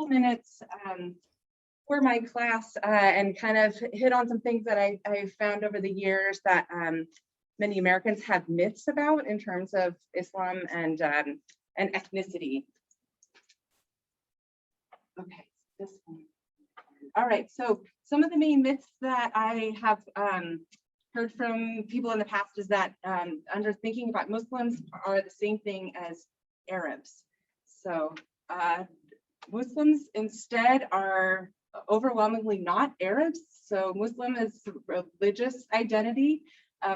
couple minutes for my class and kind of hit on some things that I found over the years that many Americans have myths about in terms of Islam and ethnicity. Okay, this one. All right, so some of the main myths that I have heard from people in the past is that under thinking about Muslims are the same thing as Arabs. So Muslims instead are overwhelmingly not Arabs. So Muslim is religious identity,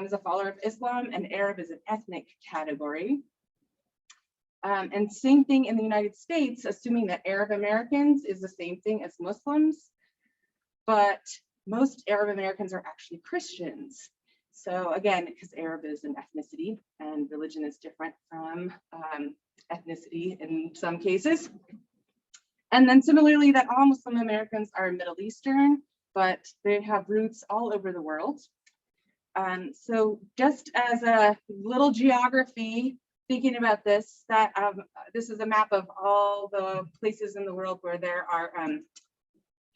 is a follower of Islam, and Arab is an ethnic category. And same thing in the United States, assuming that Arab Americans is the same thing as Muslims, but most Arab Americans are actually Christians. So again, because Arab is an ethnicity and religion is different from ethnicity in some cases. And then similarly, that all Muslim Americans are Middle Eastern, but they have roots all over the world. So just as a little geography, thinking about this, that this is a map of all the places in the world where there are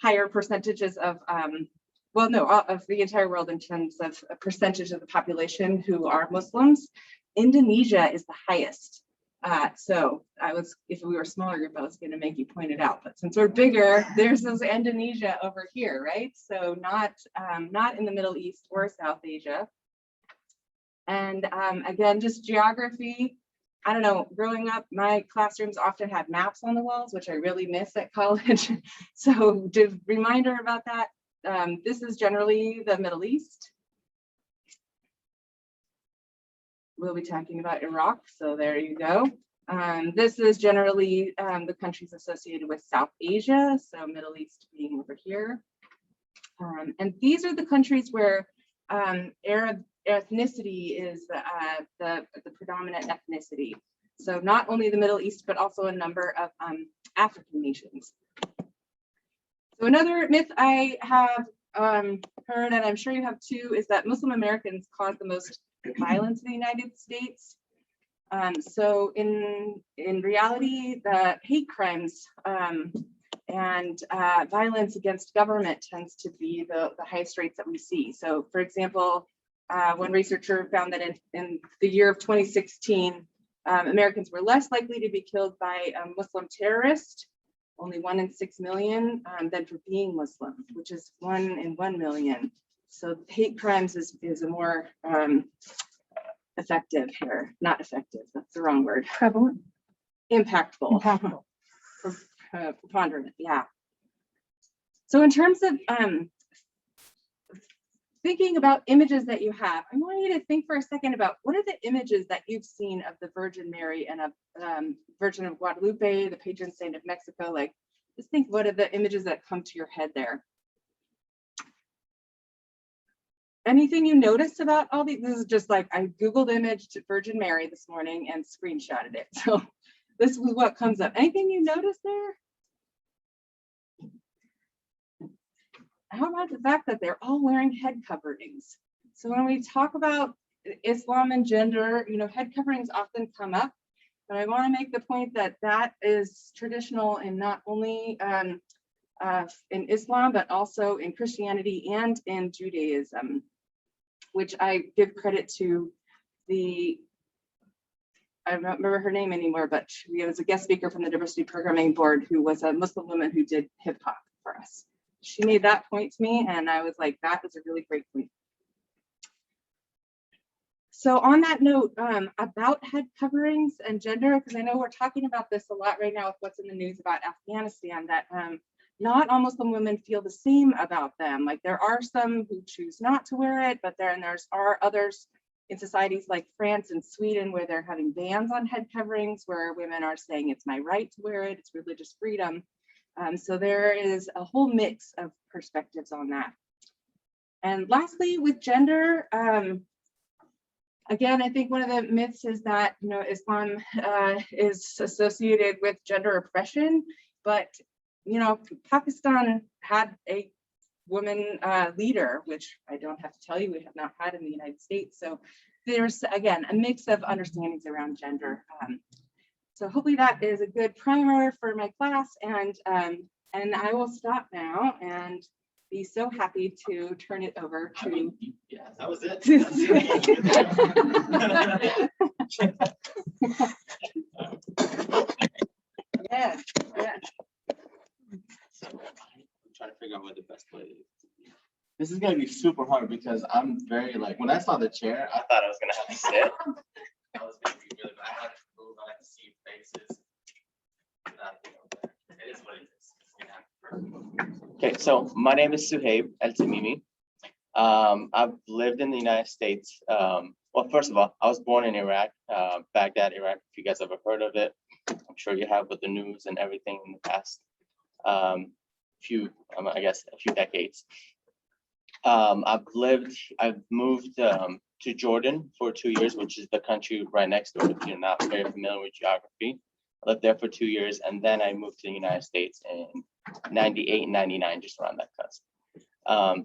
higher percentages of, of the entire world in terms of a percentage of the population who are Muslims. Indonesia is the highest. So if we were a smaller group, I was going to make you point it out, but since we're bigger, there's this Indonesia over here, right? So not in the Middle East or South Asia. And again, just geography. I don't know, growing up, my classrooms often had maps on the walls, which I really miss at college. So just reminder about that. This is generally the Middle East. We'll be talking about Iraq, so there you go. This is generally the countries associated with South Asia, so Middle East being over here. And these are the countries where Arab ethnicity is the predominant ethnicity. So not only the Middle East, but also a number of African nations. So another myth I have heard, and I'm sure you have too, is that Muslim Americans cause the most violence in the United States. So in reality, the hate crimes and violence against government tends to be the highest rates that we see. So for example, one researcher found that in the year of 2016, Americans were less likely to be killed by a Muslim terrorist, only 1 in 6 million, than for being Muslim, which is 1 in 1 million. So hate crimes is a more effective here, not effective, that's the wrong word. Prevalent. Impactful. Impactful. Preponderant, yeah. So in terms of thinking about images that you have, I want you to think for a second about what are the images that you've seen of the Virgin Mary and of Virgin of Guadalupe, the patron saint of Mexico. Like, just think, what are the images that come to your head there? Anything you notice about all these? This is just like, I Googled image to Virgin Mary this morning and screenshotted it. So this is what comes up. Anything you notice there? How about the fact that they're all wearing head coverings? So when we talk about Islam and gender, head coverings often come up, but I want to make the point that that is traditional in not only in Islam, but also in Christianity and in Judaism, which I give credit to I don't remember her name anymore, but she was a guest speaker from the diversity programming board who was a Muslim woman who did hip hop for us. She made that point to me, and I was like, that was a really great point. So on that note, about head coverings and gender, because I know we're talking about this a lot right now with what's in the news about Afghanistan, that not all Muslim women feel the same about them. Like, there are some who choose not to wear it, but there are others in societies like France and Sweden where they're having bans on head coverings, where women are saying it's my right to wear it, it's religious freedom. So there is a whole mix of perspectives on that. And lastly, with gender, again, I think one of the myths is that Islam is associated with gender oppression, but Pakistan had a woman leader, which I don't have to tell you, we have not had in the United States. So there's, again, a mix of understandings around gender. So hopefully that is a good primer for my class, and I will stop now and be so happy to turn it over to. Yeah, that was it. Yes, yes. So I'm trying to figure out what the best way is. This is gonna be super hard because I'm very like when I saw the chair, I thought I was gonna have to sit. I was gonna be really, I had to move, I had to see faces. It is what it is. Okay, so my name is Suhaib El Tamimi. I've lived in the United States. Well, first of all, I was born in Iraq, Baghdad, Iraq. If you guys ever heard of it, I'm sure you have with the news and everything in the past I guess, a few decades. I've moved to Jordan for 2 years, which is the country right next door. If you're not very familiar with geography, I lived there for 2 years, and then I moved to the United States in 98, 99, just around that cusp.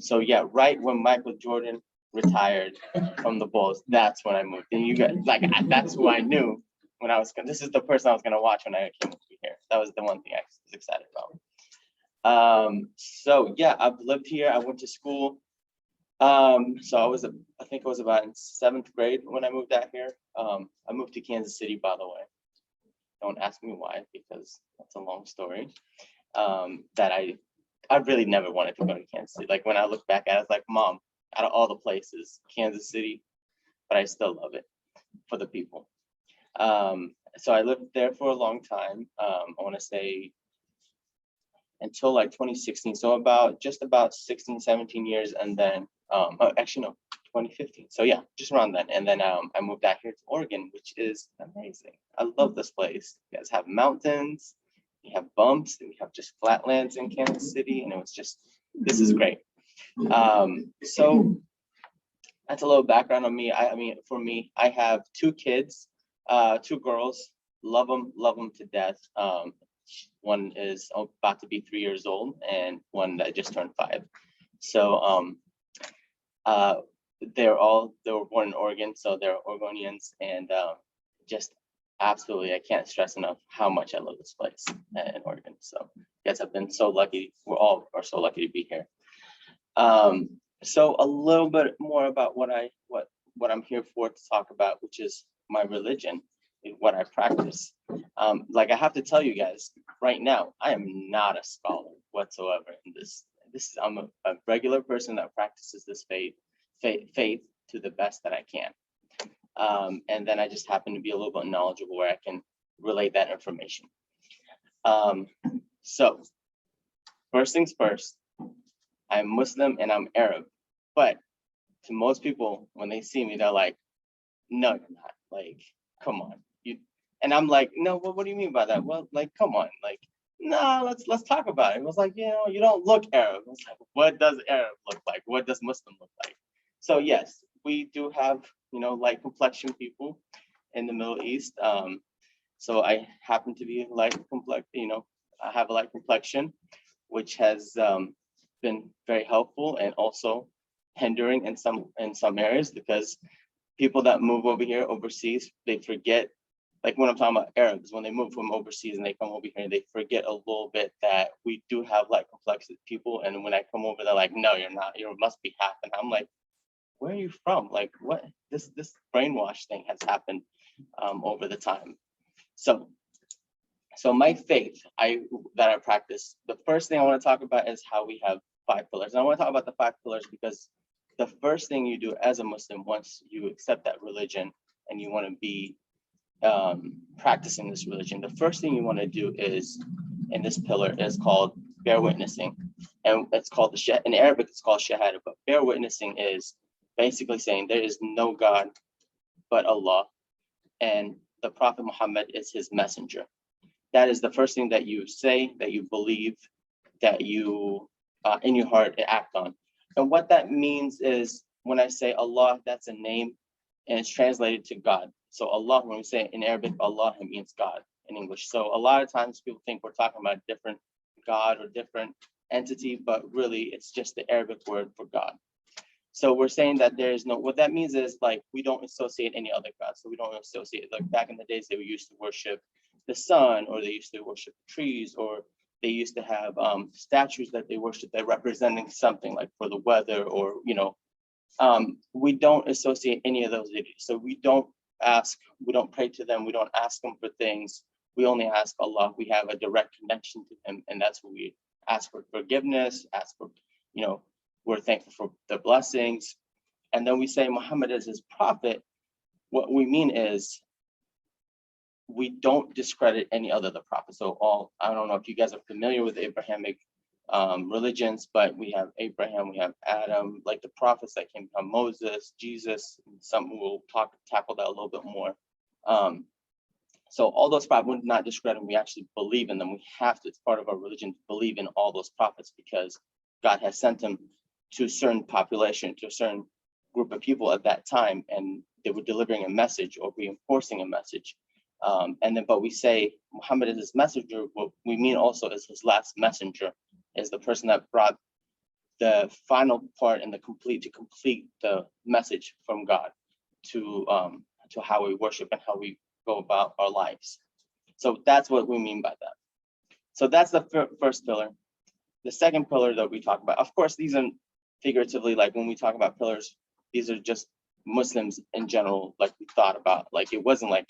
So yeah, right when Michael Jordan retired from the Bulls, that's when I moved. And you guys, like, that's who I knew when I was, this is the person I was gonna watch when I came over here. That was the one thing I was excited about. So yeah, I've lived here. I went to school. So I think I was about in 7th grade when I moved out here. I moved to Kansas City, by the way. Don't ask me why, because that's a long story. That I really never wanted to go to Kansas City. Like when I look back at it, I was like, Mom, out of all the places, Kansas City, but I still love it for the people. So I lived there for a long time. I want to say until like 2016. So just about 16, 17 years. And then, actually, no, 2015. So yeah, just around then. And then I moved out here to Oregon, which is amazing. I love this place. You guys have mountains, you have bumps, and you have just flatlands in Kansas City. And it was just, this is great. So that's a little background on me. I mean, for me, I have 2 kids, 2 girls, love them to death. One is about to be 3 years old, and one that just turned 5. So they were born in Oregon, so they're Oregonians, and just absolutely, I can't stress enough how much I love this place in Oregon. So you guys have been so lucky. We all are so lucky to be here. So a little bit more about what I'm here for to talk about, which is my religion, what I practice. Like I have to tell you guys right now, I am not a scholar whatsoever in this. I'm a regular person that practices this faith to the best that I can. And then I just happen to be a little bit knowledgeable where I can relate that information. So first things first, I'm Muslim and I'm Arab, but to most people, when they see me, they're like, no, you're not. Like, come on. And I'm like, no, well, what do you mean by that? Well, like, come on, like, no, let's talk about it. It was like, you don't look Arab. I was like, what does Arab look like? What does Muslim look like? So yes, we do have, light complexion people in the Middle East. So I happen to be light complexion, I have a light complexion, which has been very helpful and also hindering in some areas, because people that move over here overseas, they forget, like when I'm talking about Arabs, when they move from overseas and they come over here, they forget a little bit that we do have light complexion people. And when I come over, they're like, no, you're not, you must be half. And I'm like, where are you from? Like, what? This brainwash thing has happened over the time. So my faith that I practice, the first thing I want to talk about is how we have 5 pillars. And I want to talk about the 5 pillars because the first thing you do as a Muslim, once you accept that religion and you want to be practicing this religion, the first thing you want to do is, in this pillar, is called bear witnessing. And it's called, in Arabic, it's called shahada, but bear witnessing is basically saying there is no God but Allah, and the Prophet Muhammad is his messenger. That is the first thing that you say, that you believe, that you, in your heart, act on. And what that means is, when I say Allah, that's a name, and it's translated to God. So Allah, when we say in Arabic, Allah, it means God in English. So a lot of times people think we're talking about a different God or different entity, but really it's just the Arabic word for God. So we're saying that there is no, what that means is, like, we don't associate any other God. So we don't associate, like back in the days they used to worship the sun, or they used to worship trees, or they used to have statues that they worship that representing something like for the weather, or we don't associate any of those deities. So we don't pray to them, we don't ask them for things. We only ask Allah. We have a direct connection to him, and that's what we ask for forgiveness, ask for, we're thankful for the blessings. And then we say Muhammad is his prophet. What we mean is we don't discredit any other the prophets. So I don't know if you guys are familiar with the Abrahamic religions, but we have Abraham, we have Adam, like the prophets that came from Moses, Jesus. Some will tackle that a little bit more. So all those prophets, we're not discrediting, we actually believe in them. We have to, it's part of our religion, to believe in all those prophets, because God has sent them to a certain population, to a certain group of people at that time, and they were delivering a message or reinforcing a message. But we say Muhammad is his messenger. What we mean also is his last messenger, is the person that brought the final part and to complete the message from God to how we worship and how we go about our lives. So that's what we mean by that. So that's the first pillar. The second pillar that we talk about, of course, these are figuratively, like when we talk about pillars, these are just Muslims in general, like we thought about. Like it wasn't like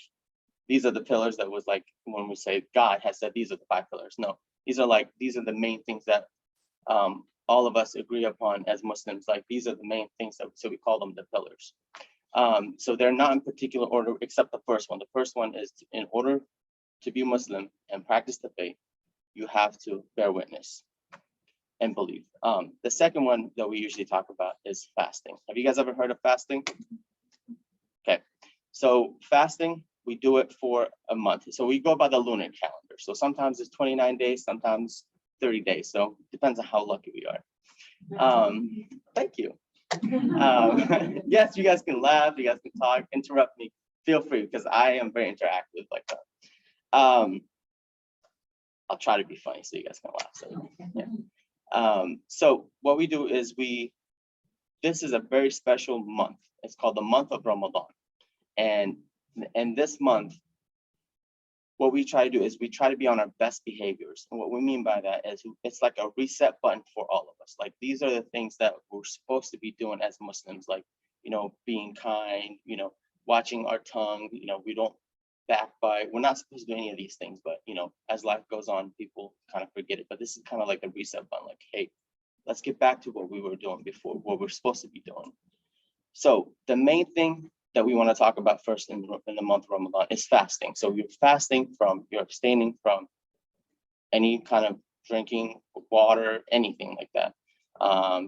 these are the pillars that was like when we say God has said these are the 5 pillars. No, these are the main things that all of us agree upon as Muslims. Like these are the main things so we call them the pillars. So they're not in particular order except the first one. The first one is in order to be Muslim and practice the faith, you have to bear witness and believe. The second one that we usually talk about is fasting. Have you guys ever heard of fasting? Okay, so fasting, we do it for a month. So we go by the lunar calendar. So sometimes it's 29 days, sometimes 30 days. So it depends on how lucky we are. Thank you. Yes, you guys can laugh, you guys can talk, interrupt me. Feel free, because I am very interactive like that. I'll try to be funny so you guys can laugh. So, yeah. So what we do is this is a very special month. It's called the month of Ramadan. And this month, what we try to do is we try to be on our best behaviors. And what we mean by that is it's like a reset button for all of us. Like these are the things that we're supposed to be doing as Muslims, like, being kind, watching our tongue, we don't backbite. We're not supposed to do any of these things, but, as life goes on, people kind of forget it. But this is kind of like a reset button, like, hey, let's get back to what we were doing before, what we're supposed to be doing. So the main thing that we want to talk about first in the month of Ramadan is fasting. So you're abstaining from any kind of drinking, water, anything like that,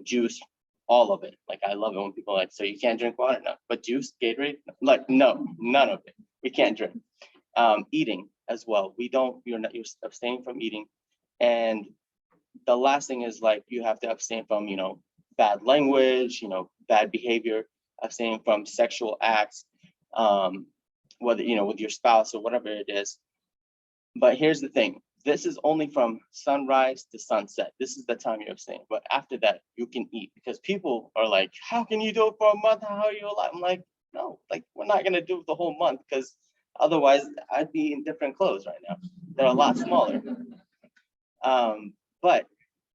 juice, all of it. Like I love it when people are like, so you can't drink water? No, but juice, Gatorade? Like, no, none of it. We can't drink. Eating as well. You're abstaining from eating. And the last thing is like, you have to abstain from, bad language, bad behavior, abstaining from sexual acts, whether, with your spouse or whatever it is. But here's the thing. This is only from sunrise to sunset. This is the time you're abstaining. But after that, you can eat, because people are like, how can you do it for a month? How are you alive? I'm like, no, like we're not going to do it the whole month, because otherwise I'd be in different clothes right now. They're a lot smaller. But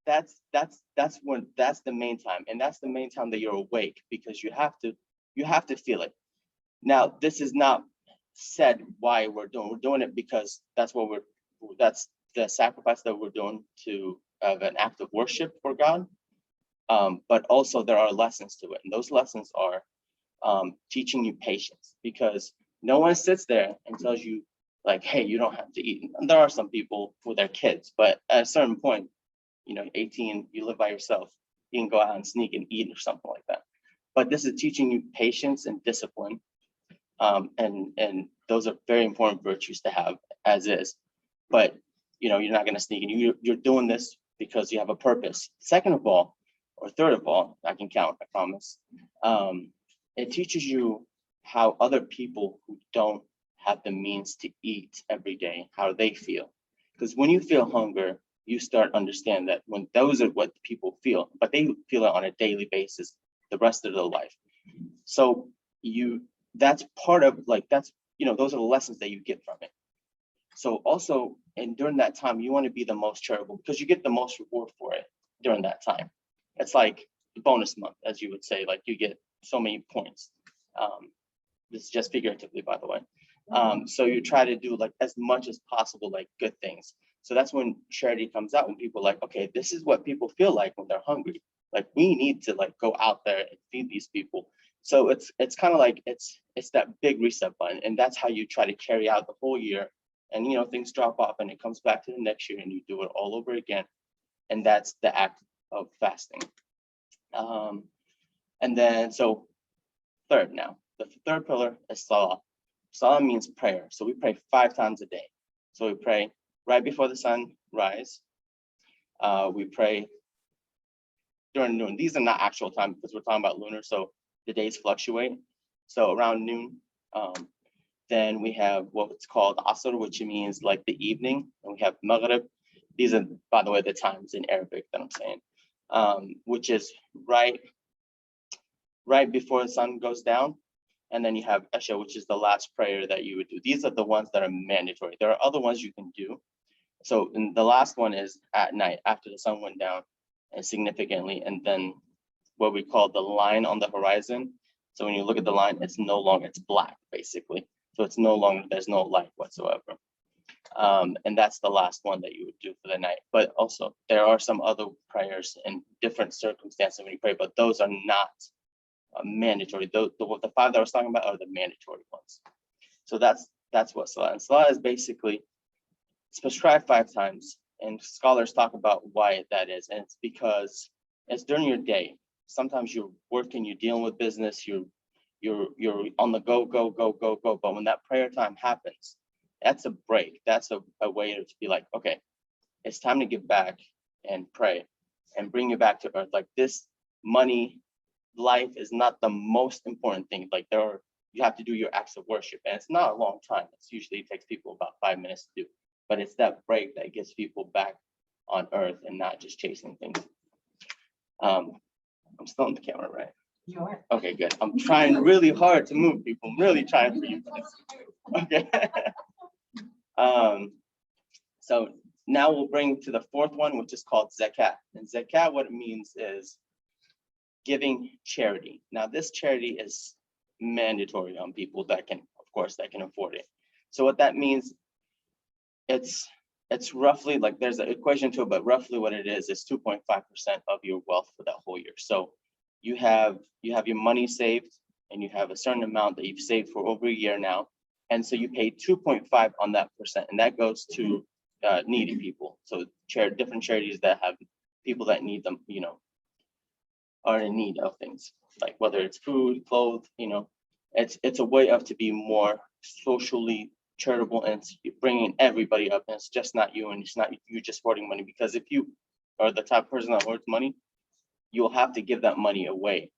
that's the main time. And that's the main time that you're awake, because you have to feel it. Now, this is not said why we're doing it because that's the sacrifice that we're doing to have an act of worship for God. But also there are lessons to it. And those lessons are teaching you patience, because no one sits there and tells you like, hey, you don't have to eat. And there are some people with their kids, but at a certain point, 18, you live by yourself, you can go out and sneak and eat or something like that. But this is teaching you patience and discipline. And those are very important virtues to have as is. But, you're not going to sneak in. You're doing this because you have a purpose. Second of all, or third of all, I can count, I promise. It teaches you how other people who don't have the means to eat every day, how they feel. Because when you feel hunger, you start understand that when those are what people feel, but they feel it on a daily basis the rest of their life. So that's part of those are the lessons that you get from it. So also, and during that time, you want to be the most charitable because you get the most reward for it during that time. It's like the bonus month, as you would say, like you get so many points. This is just figuratively, by the way. So you try to do like as much as possible, like good things. So that's when charity comes out, when people are like, okay, this is what people feel like when they're hungry. Like we need to like go out there and feed these people. So it's kind of like it's that big reset button, and that's how you try to carry out the whole year. And you know, things drop off and it comes back to the next year and you do it all over again. And that's the act of fasting. And then so third now, the third pillar is salah. Salah means prayer. So we pray 5 times a day. So we pray right before the sun rise. We pray during noon. These are not actual time because we're talking about lunar, so the days fluctuate. So around noon, then we have what's called Asr, which means like the evening, and we have Maghrib. These are, by the way, the times in Arabic that I'm saying, which is right before the sun goes down. And then you have Isha, which is the last prayer that you would do. These are the ones that are mandatory. There are other ones you can do. So and the last one is at night after the sun went down and significantly, and then what we call the line on the horizon. So when you look at the line, it's no longer, it's black basically. So it's no longer, there's no light whatsoever. And that's the last one that you would do for the night. But also there are some other prayers in different circumstances when you pray, but those are not mandatory. The 5 that I was talking about are the mandatory ones. So that's what Salah. And Salah is basically, it's prescribed 5 times, and scholars talk about why that is. And it's because it's during your day. Sometimes you're working, you're dealing with business, you're on the go. But when that prayer time happens, that's a break. That's a way to be like, okay, it's time to get back and pray and bring you back to earth. Like this money, life is not the most important thing. Like you have to do your acts of worship, and it's not a long time. It's usually takes people about 5 minutes to do, but it's that break that gets people back on earth and not just chasing things. I'm still on the camera, right? You are. Okay, good. I'm trying really hard to move people. I'm really trying for you. Okay. So now we'll bring to the 4th one, which is called zakat. And zakat, what it means is giving charity. Now, this charity is mandatory on people that can, of course, that can afford it. So what that means, it's roughly like there's an equation to it, but roughly what it is 2.5% of your wealth for that whole year. So you have your money saved, and you have a certain amount that you've saved for over a year now. And so you pay 2.5 on that percent, and that goes to needy people. So different charities that have people that need them, you know, are in need of things, like whether it's food, clothes, you know, it's a way to be more socially charitable, and it's bringing everybody up, and it's just not you, and it's not you just hoarding money. Because if you are the type of person that hoards money, you'll have to give that money away.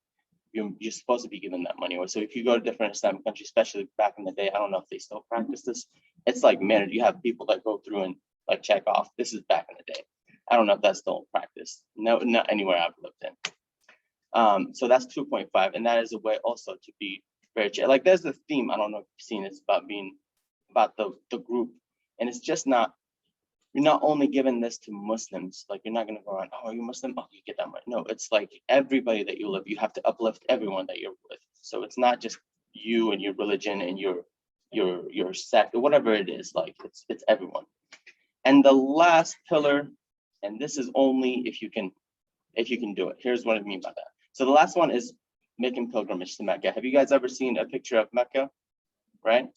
You're supposed to be giving that money away. So if you go to different Islamic countries, especially back in the day, I don't know if they still practice this. It's like mandatory. You have people that go through and like check off. This is back in the day. I don't know if that's still practiced. No, not anywhere I've lived in. So that's 2.5, and that is a way also to be very like. There's a theme, I don't know if you've seen, it's about the group, and it's just not. You're not only giving this to Muslims, like you're not gonna go around, oh, are you Muslim? Oh, you get that money. No, it's like everybody that you live, you have to uplift everyone that you're with. So it's not just you and your religion and your sect or whatever it is, like it's everyone. And the last pillar, and this is only if you can do it. Here's what I mean by that. So the last one is making pilgrimage to Mecca. Have you guys ever seen a picture of Mecca? Right?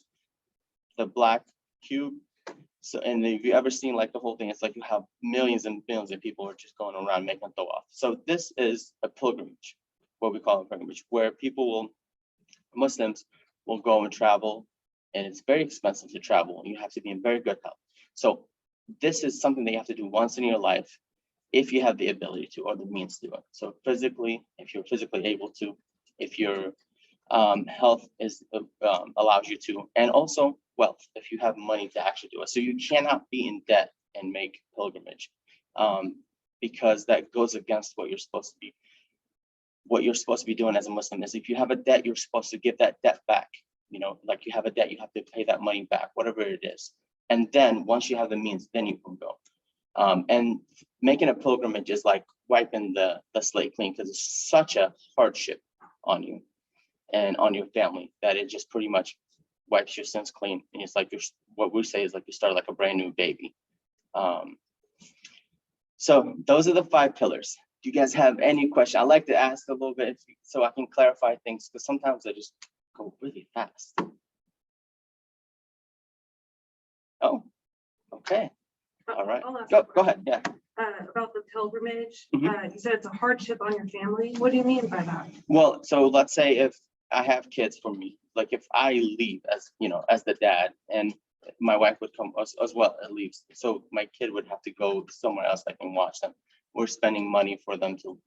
The black cube. So, and if you ever seen like the whole thing, it's like you have millions and billions of people are just going around making tawaf. So this is a pilgrimage, what we call a pilgrimage, where Muslims will go and travel, and it's very expensive to travel. You have to be in very good health. So this is something that you have to do once in your life, if you have the ability to or the means to do it. So physically, if you're physically able to, if your health allows you to, and also wealth, if you have money to actually do it. So you cannot be in debt and make pilgrimage, because that goes against what you're supposed to be. What you're supposed to be doing as a Muslim is, if you have a debt, you're supposed to give that debt back. You know, like you have a debt, you have to pay that money back, whatever it is. And then once you have the means, then you can go. And making a pilgrimage is like wiping the slate clean, because it's such a hardship on you and on your family that it just pretty much wipes your sins clean. And it's like what we say is like you start like a brand new baby. So those are the 5 pillars. Do you guys have any question? I like to ask a little bit so I can clarify things, because sometimes I just go really fast. Oh, okay. All right. Go ahead. Yeah. About the pilgrimage, Mhm. you said it's a hardship on your family. What do you mean by that? Well, so let's say if I have kids for me, like if I leave as, as the dad, and my wife would come as well, at least. So my kid would have to go somewhere else that can watch them. We're spending money for them to,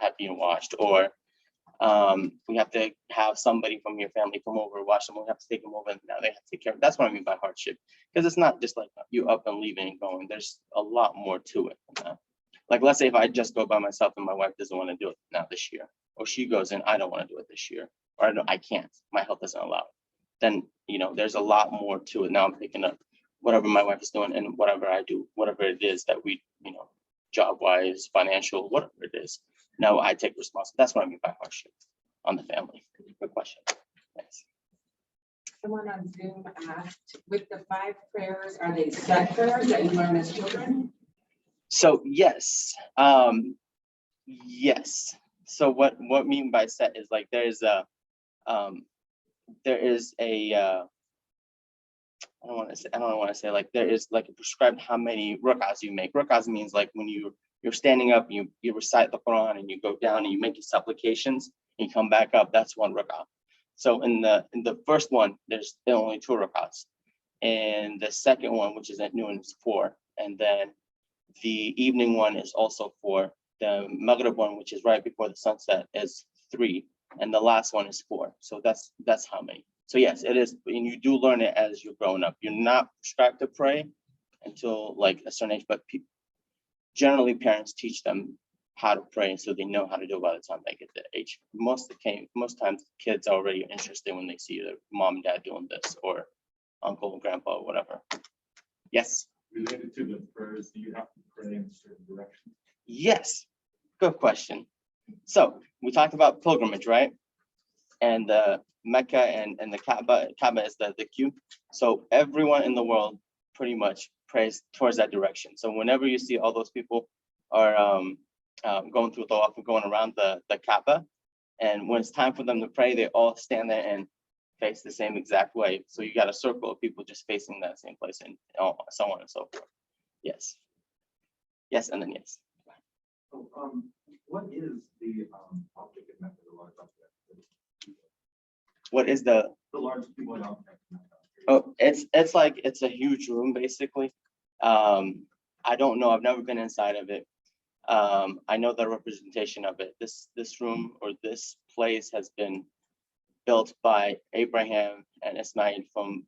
have being watched, or we have to have somebody from your family come over, watch them. We have to take them over, and now they have to take care of. That's what I mean by hardship, because it's not just like you up and leaving and going. There's a lot more to it than that. Like, let's say if I just go by myself and my wife doesn't want to do it now this year, or she goes and I don't want to do it this year, or I can't, my health doesn't allow it, then, there's a lot more to it. Now I'm picking up whatever my wife is doing, and whatever I do, whatever it is that we, job wise, financial, whatever it is. Now I take responsibility. That's what I mean by hardship on the family. Good question. Thanks. Someone on Zoom asked, with the 5 prayers, are they set prayers that you learn as children? So yes, yes. So what mean by set is like there is a I don't want to say like there is like a prescribed how many rak'ahs you make. Rak'ahs means like when you're standing up, you recite the Quran, and you go down and you make your supplications and you come back up. That's 1 rak'ah. So in the first one, there's only 2 rak'ahs, and the second one, which is at noon, is 4, and then the evening one is also 4. The Maghrib one, which is right before the sunset, is 3, and the last one is 4. So that's how many. So yes, it is, and you do learn it as you're growing up. You're not prescribed to pray until like a certain age, but generally parents teach them how to pray, so they know how to do it by the time they get that age. Most times kids are already interested when they see their mom and dad doing this, or uncle and grandpa, or whatever. Yes. Related to the prayers, do you have to pray in a certain direction? Yes, good question. So we talked about pilgrimage, right? And the Mecca and the Kaaba is the queue. So everyone in the world pretty much prays towards that direction. So whenever you see all those people are going through tawaf and going around the Kaaba, and when it's time for them to pray, they all stand there and face the same exact way. So you got a circle of people just facing that same place, and so on and so forth. Yes. Yes, and then yes. So, what is the object of Mecca, the large object? What is the largest people in object? Oh, it's a huge room basically. I don't know. I've never been inside of it. I know the representation of it. This room or this place has been built by Abraham and Ismail from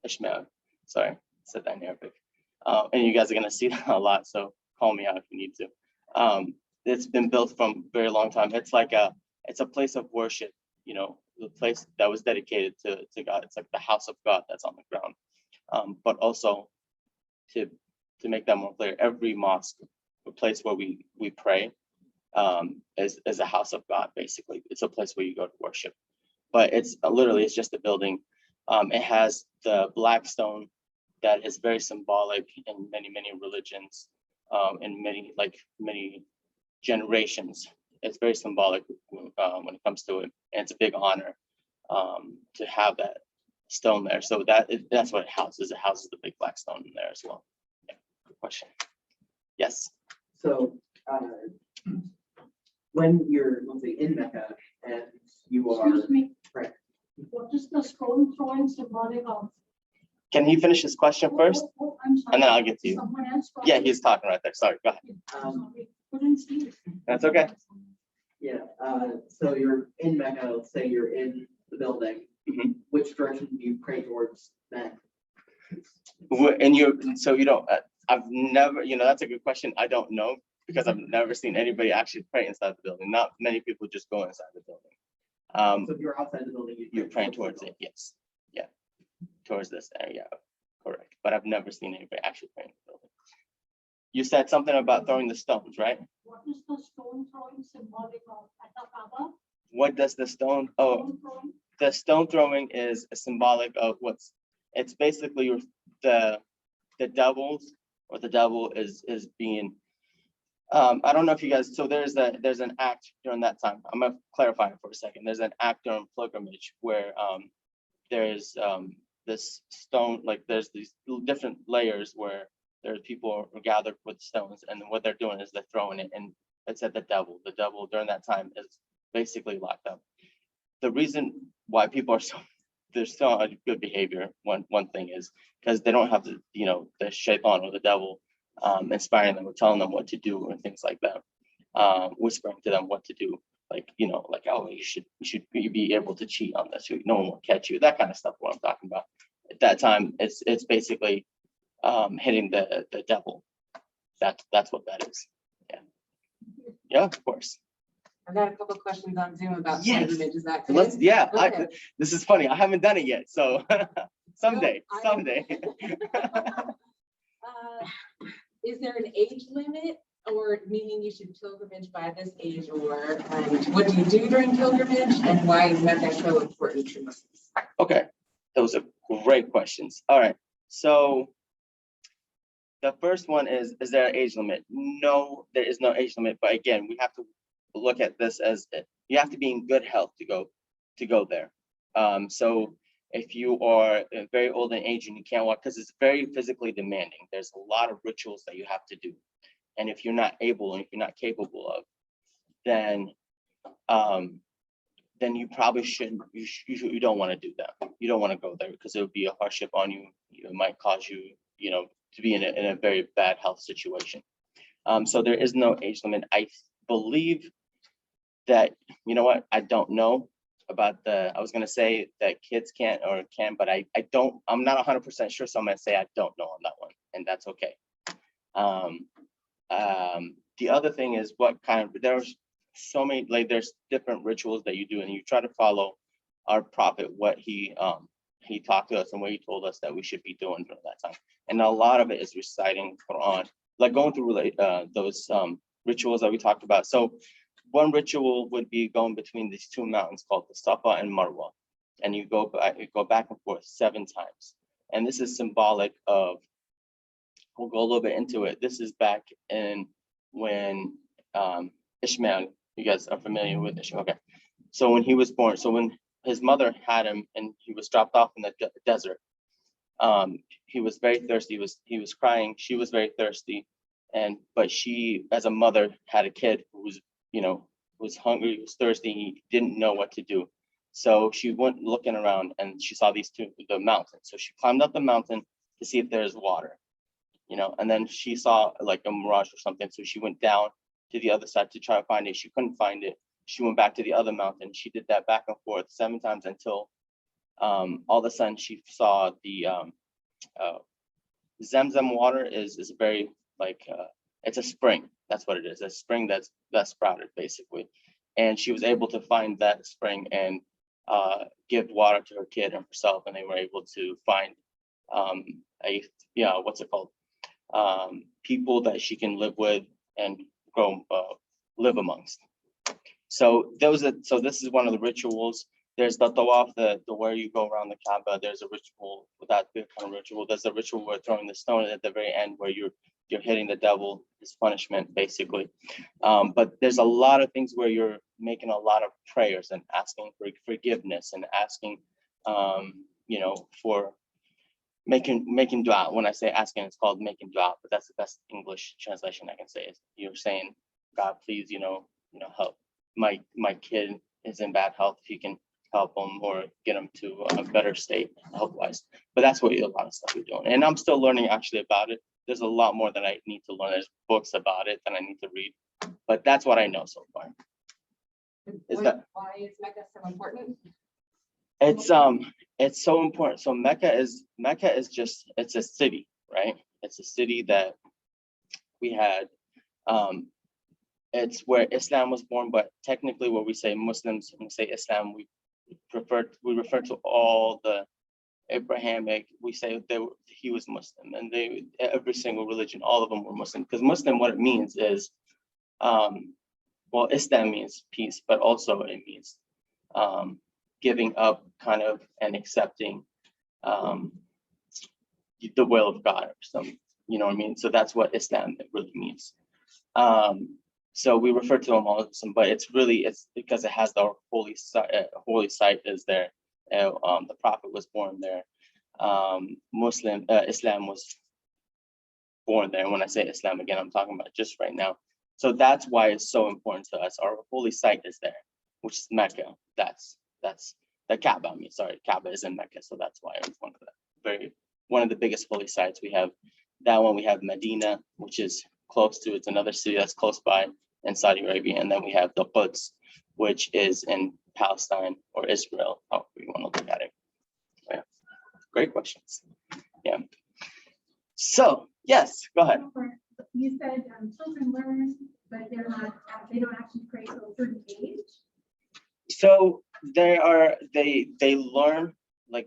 Ishmael. Sorry, I said that in Arabic. And you guys are gonna see that a lot, so call me out if you need to. It's been built from a very long time. It's a place of worship, the place that was dedicated to God. It's like the house of God that's on the ground. But also to make that more clear, every mosque, a place where we pray, is a house of God, basically. It's a place where you go to worship. But it's just a building. It has the black stone that is very symbolic in many religions, in many generations. It's very symbolic when it comes to it, and it's a big honor to have that stone there. So that's what it houses. It houses the big black stone in there as well. Yeah, good question. Yes. So when you're, let's say, in Mecca and you are Excuse me, right. what is the stone throwing symbolic of? Can he finish his question first? I'm sorry. And then I'll get to you. Someone else Yeah, he's talking right there. Sorry, go ahead. Sorry, couldn't see it. That's okay. Yeah. So you're in Mecca. Let's say you're in the building. Mhm. Which direction do you pray towards then? So you don't. I've never. That's a good question. I don't know, because I've never seen anybody actually pray inside the building. Not many people just go inside the building. So if you're outside the building, You're praying towards it. Yes. Yeah. Towards this area. correct. But I've never seen anybody actually pray in the building. You said something about throwing the stones, right? What is the stone throwing symbolic of? At the Kaaba? What does the stone? Oh, Stone throwing? the stone throwing is a symbolic of it's basically the devils, or the devil is being, I don't know if you guys, so there's an act during that time. I'm gonna clarify it for a second. There's an act during pilgrimage where there's this stone, like there's these different layers where there's people are gathered with stones, and what they're doing is they're throwing it, and it's at the devil. The devil during that time is basically locked up. The reason why people are they're still on good behavior, one thing is because they don't have the shaitan or the devil inspiring them or telling them what to do or things like that, whispering to them what to do, like oh, you should be able to cheat on this, no one will catch you, that kind of stuff. What I'm talking about at that time, it's basically hitting the devil. That's what that is. Yeah, of course. I've got a couple questions on Zoom about Yes. pilgrimage. Is that good? Let's, yeah, Okay. this is funny. I haven't done it yet, so someday. Is there an age limit, or meaning you should pilgrimage by this age, or what do you do during pilgrimage, and why is Mecca so important to Muslims? Okay, those are great questions. All right, so the first one is there an age limit? No, there is no age limit, but again, we have to look at this as you have to be in good health to go there. So if you are very old in age and you can't walk, because it's very physically demanding, there's a lot of rituals that you have to do, and if you're not able and if you're not capable of, then you probably shouldn't. You don't want to do that. You don't want to go there because it would be a hardship on you. It might cause you, to be in a very bad health situation. So there is no age limit. I believe that, I don't know about I was going to say that kids can't or can, but I'm not 100% sure. So I'm going to say I don't know on that one, and that's okay. The other thing is there's so many, there's different rituals that you do, and you try to follow our prophet, what he talked to us and what he told us that we should be doing during that time. And a lot of it is reciting Quran, like going through those rituals that we talked about. So one ritual would be going between these two mountains called the Safa and Marwa, and you go back and forth 7 times. And this is symbolic of, we'll go a little bit into it. This is back in when Ishmael, you guys are familiar with Ishmael, okay. So when he was born, so when his mother had him and he was dropped off in the desert, he was very thirsty, he was crying, she was very thirsty, but she, as a mother, had a kid who was, was hungry, was thirsty, he didn't know what to do. So she went looking around and she saw the mountain. So she climbed up the mountain to see if there's water, and then she saw like a mirage or something. So she went down to the other side to try to find it. She couldn't find it. She went back to the other mountain. She did that back and forth 7 times until all of a sudden she saw the Zamzam water is very it's a spring. That's what it is. A spring that's sprouted basically. And she was able to find that spring and give water to her kid and herself, and they were able to find people that she can live with and live amongst. So this is one of the rituals. There's the tawaf, the where you go around the Kaaba. There's a ritual with that kind of ritual. There's a ritual where throwing the stone at the very end, where you're hitting the devil, his punishment, basically. But there's a lot of things where you're making a lot of prayers and asking for forgiveness and asking, for making dua. When I say asking, it's called making dua, but that's the best English translation I can say. Is you're saying, God, please, help my kid is in bad health. If you can help them or get them to a better state health-wise. But that's what a lot of stuff you're doing. And I'm still learning actually about it. There's a lot more that I need to learn. There's books about it that I need to read. But that's what I know so far. Why is Mecca so important? It's so important. So Mecca is just, it's a city, right? It's a city that we had, it's where Islam was born, but technically when we say Muslims, when we say Islam, we refer to all the Abrahamic, we say he was Muslim, and every single religion, all of them were Muslim. Because Muslim, what it means is, well, Islam means peace, but also it means giving up kind of and accepting the will of God or something, you know what I mean? So that's what Islam really means. So we refer to them all Muslim, but it's because it has the holy site is there. The Prophet was born there. Islam was born there. And when I say Islam again, I'm talking about just right now. So that's why it's so important to us. Our holy site is there, which is Mecca. That's the Kaaba. I mean, sorry, Kaaba is in Mecca, so that's why it's one of the biggest holy sites. We have that one. We have Medina, which is close to. It's another city that's close by in Saudi Arabia, and then we have the Quds, which is in Palestine or Israel, however you want to look at it. Yeah. Great questions. Yeah. So yes, go ahead. You said children learn, but they don't actually pray till a certain age. So they learn, but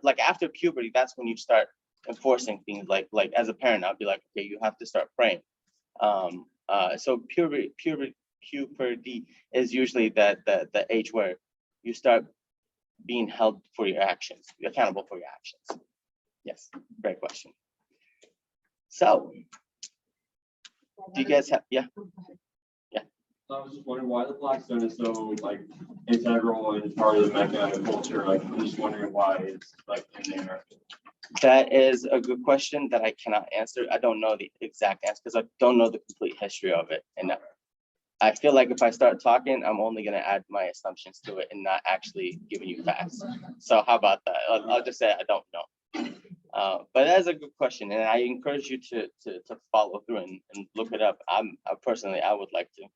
like after puberty, that's when you start enforcing things. Like as a parent, I'll be like, okay, you have to start praying. So puberty is usually the age where you start being held for your actions, you're accountable for your actions. Yes, great question. So, do you guys have, yeah? So I was just wondering why the Black Stone is so like integral and part of the Mecca culture. Like, I'm just wondering why it's like in there. That is a good question that I cannot answer. I don't know the exact answer because I don't know the complete history of it. And I feel like if I start talking, I'm only going to add my assumptions to it and not actually giving you facts. So how about that? I'll just say I don't know. But that is a good question, and I encourage you to follow through and look it up. I would like to, as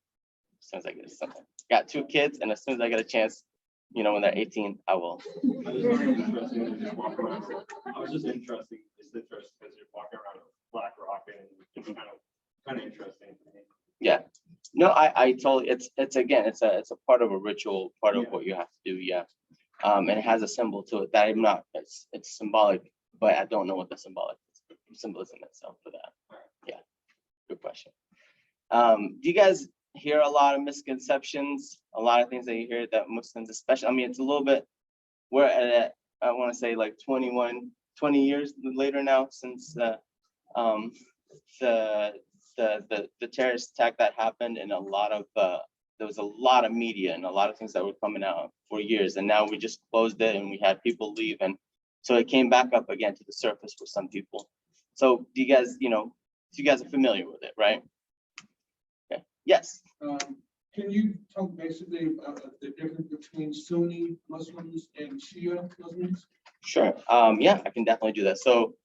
soon as I get something. Got 2 kids, and as soon as I get a chance, when they're 18, I will. I just find it interesting to just walk around. I was just interested. It's interesting because you're walking around with Black Rock, and it's kind of interesting to me. Yeah. No, I totally. It's a part of a ritual, part of what you have to do. Yeah. And it has a symbol to it that I'm not. It's symbolic, but I don't know what the symbolism itself for that. Yeah. Good question. Do you guys hear a lot of misconceptions, a lot of things that you hear that Muslims, especially, I mean, it's a little bit, we're at, I want to say like 20 years later now since the terrorist attack that happened, and there was a lot of media and a lot of things that were coming out for years, and now we just closed it and we had people leave, and so it came back up again to the surface for some people. So do you guys, you guys are familiar with it, right? Okay. Yes. Can you talk basically about the difference between Sunni Muslims and Shia Muslims? Sure. Yeah, I can definitely do that. So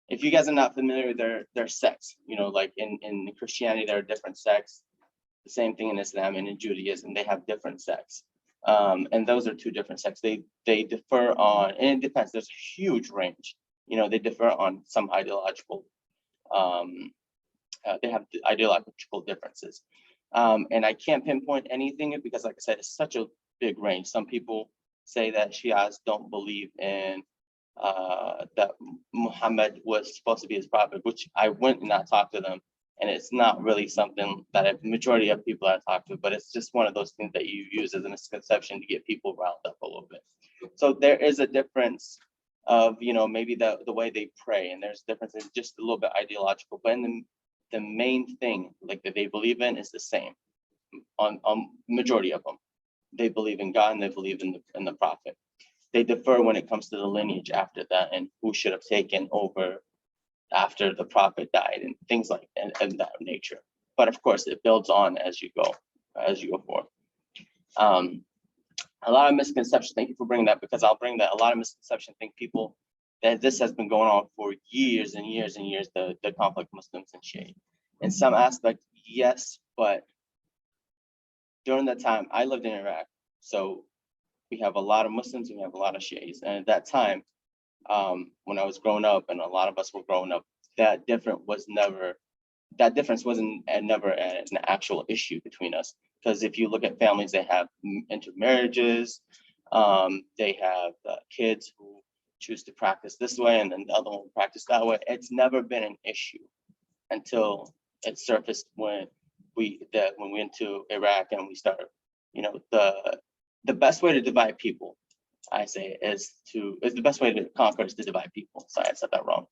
if you guys are not familiar with their sects, like in Christianity, there are different sects. The same thing in Islam and in Judaism, they have different sects. And those are 2 different sects. They differ on, and it depends, there's a huge range. They differ on some ideological, they have ideological differences. And I can't pinpoint anything because, like I said, it's such a big range. Some people say that Shias don't believe in that Muhammad was supposed to be his prophet, which I went and I talked to them, and it's not really something that a majority of people I talk to, but it's just one of those things that you use as a misconception to get people riled up a little bit. So there is a difference of, maybe the way they pray, and there's differences just a little bit ideological, but in the main thing like that they believe in is the same on majority of them. They believe in God and they believe in the prophet. They differ when it comes to the lineage after that and who should have taken over after the prophet died and things like and that nature. But of course it builds on as you go forward. A lot of misconceptions. Thank you for bringing that, because I'll bring that. A lot of misconceptions think people that this has been going on for years and years and years, the conflict Muslims and Shia. In some aspect, yes, but during that time, I lived in Iraq. So we have a lot of Muslims and we have a lot of Shias. And at that time, when I was growing up and a lot of us were growing up, that difference wasn't never an actual issue between us. Because if you look at families, they have intermarriages, they have kids who choose to practice this way and then the other one will practice that way. It's never been an issue until it surfaced when we went to Iraq and we started, the best way to divide people, I say, is the best way to conquer is to divide people. Sorry, I said that wrong.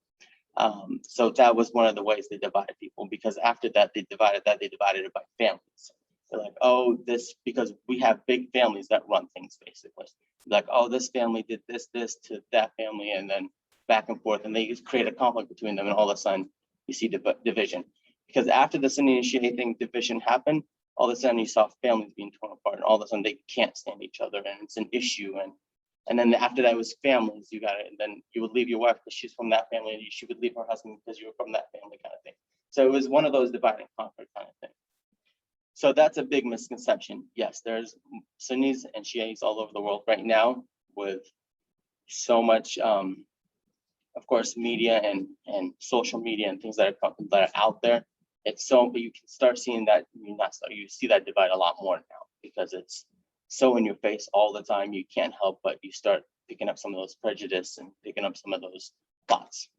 So that was one of the ways they divided people, because after that, they divided it by families. They're like, oh, because we have big families that run things basically. Like, oh, this family did this to that family, and then back and forth, and they just create a conflict between them, and all of a sudden you see division. Because after the Sunni and Shia thing division happened, all of a sudden you saw families being torn apart, and all of a sudden they can't stand each other, and it's an issue. And then after that was families, and then you would leave your wife because she's from that family, and she would leave her husband because you were from that family, kind of thing. So it was one of those divide and conquer kind of thing. So that's a big misconception. Yes, there's Sunnis and Shias all over the world right now, with so much, of course, media and social media and things that are out there. It's so, but you can start seeing that, you see that divide a lot more now, because it's so in your face all the time. You can't help but you start picking up some of those prejudice and picking up some of those thoughts.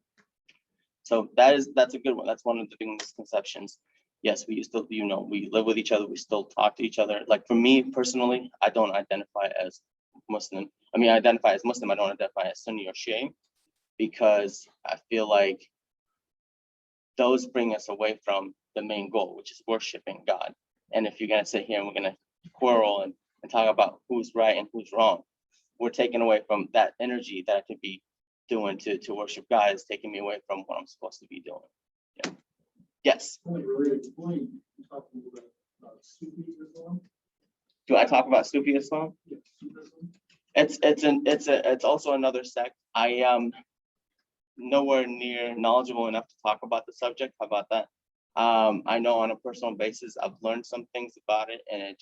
So that's a good one. That's one of the big misconceptions. Yes, we still, we live with each other. We still talk to each other. Like for me personally, I don't identify as Muslim. I mean, I identify as Muslim. I don't identify as Sunni or Shia, because I feel like those bring us away from the main goal, which is worshiping God. And if you're going to sit here and we're going to quarrel and talk about who's right and who's wrong, we're taking away from that energy that I could be doing to worship God. Is taking me away from what I'm supposed to be doing. Yeah. Yes. Do I talk about Sufi Islam? It's also another sect. I am nowhere near knowledgeable enough to talk about the subject. How about that? I know on a personal basis, I've learned some things about it, and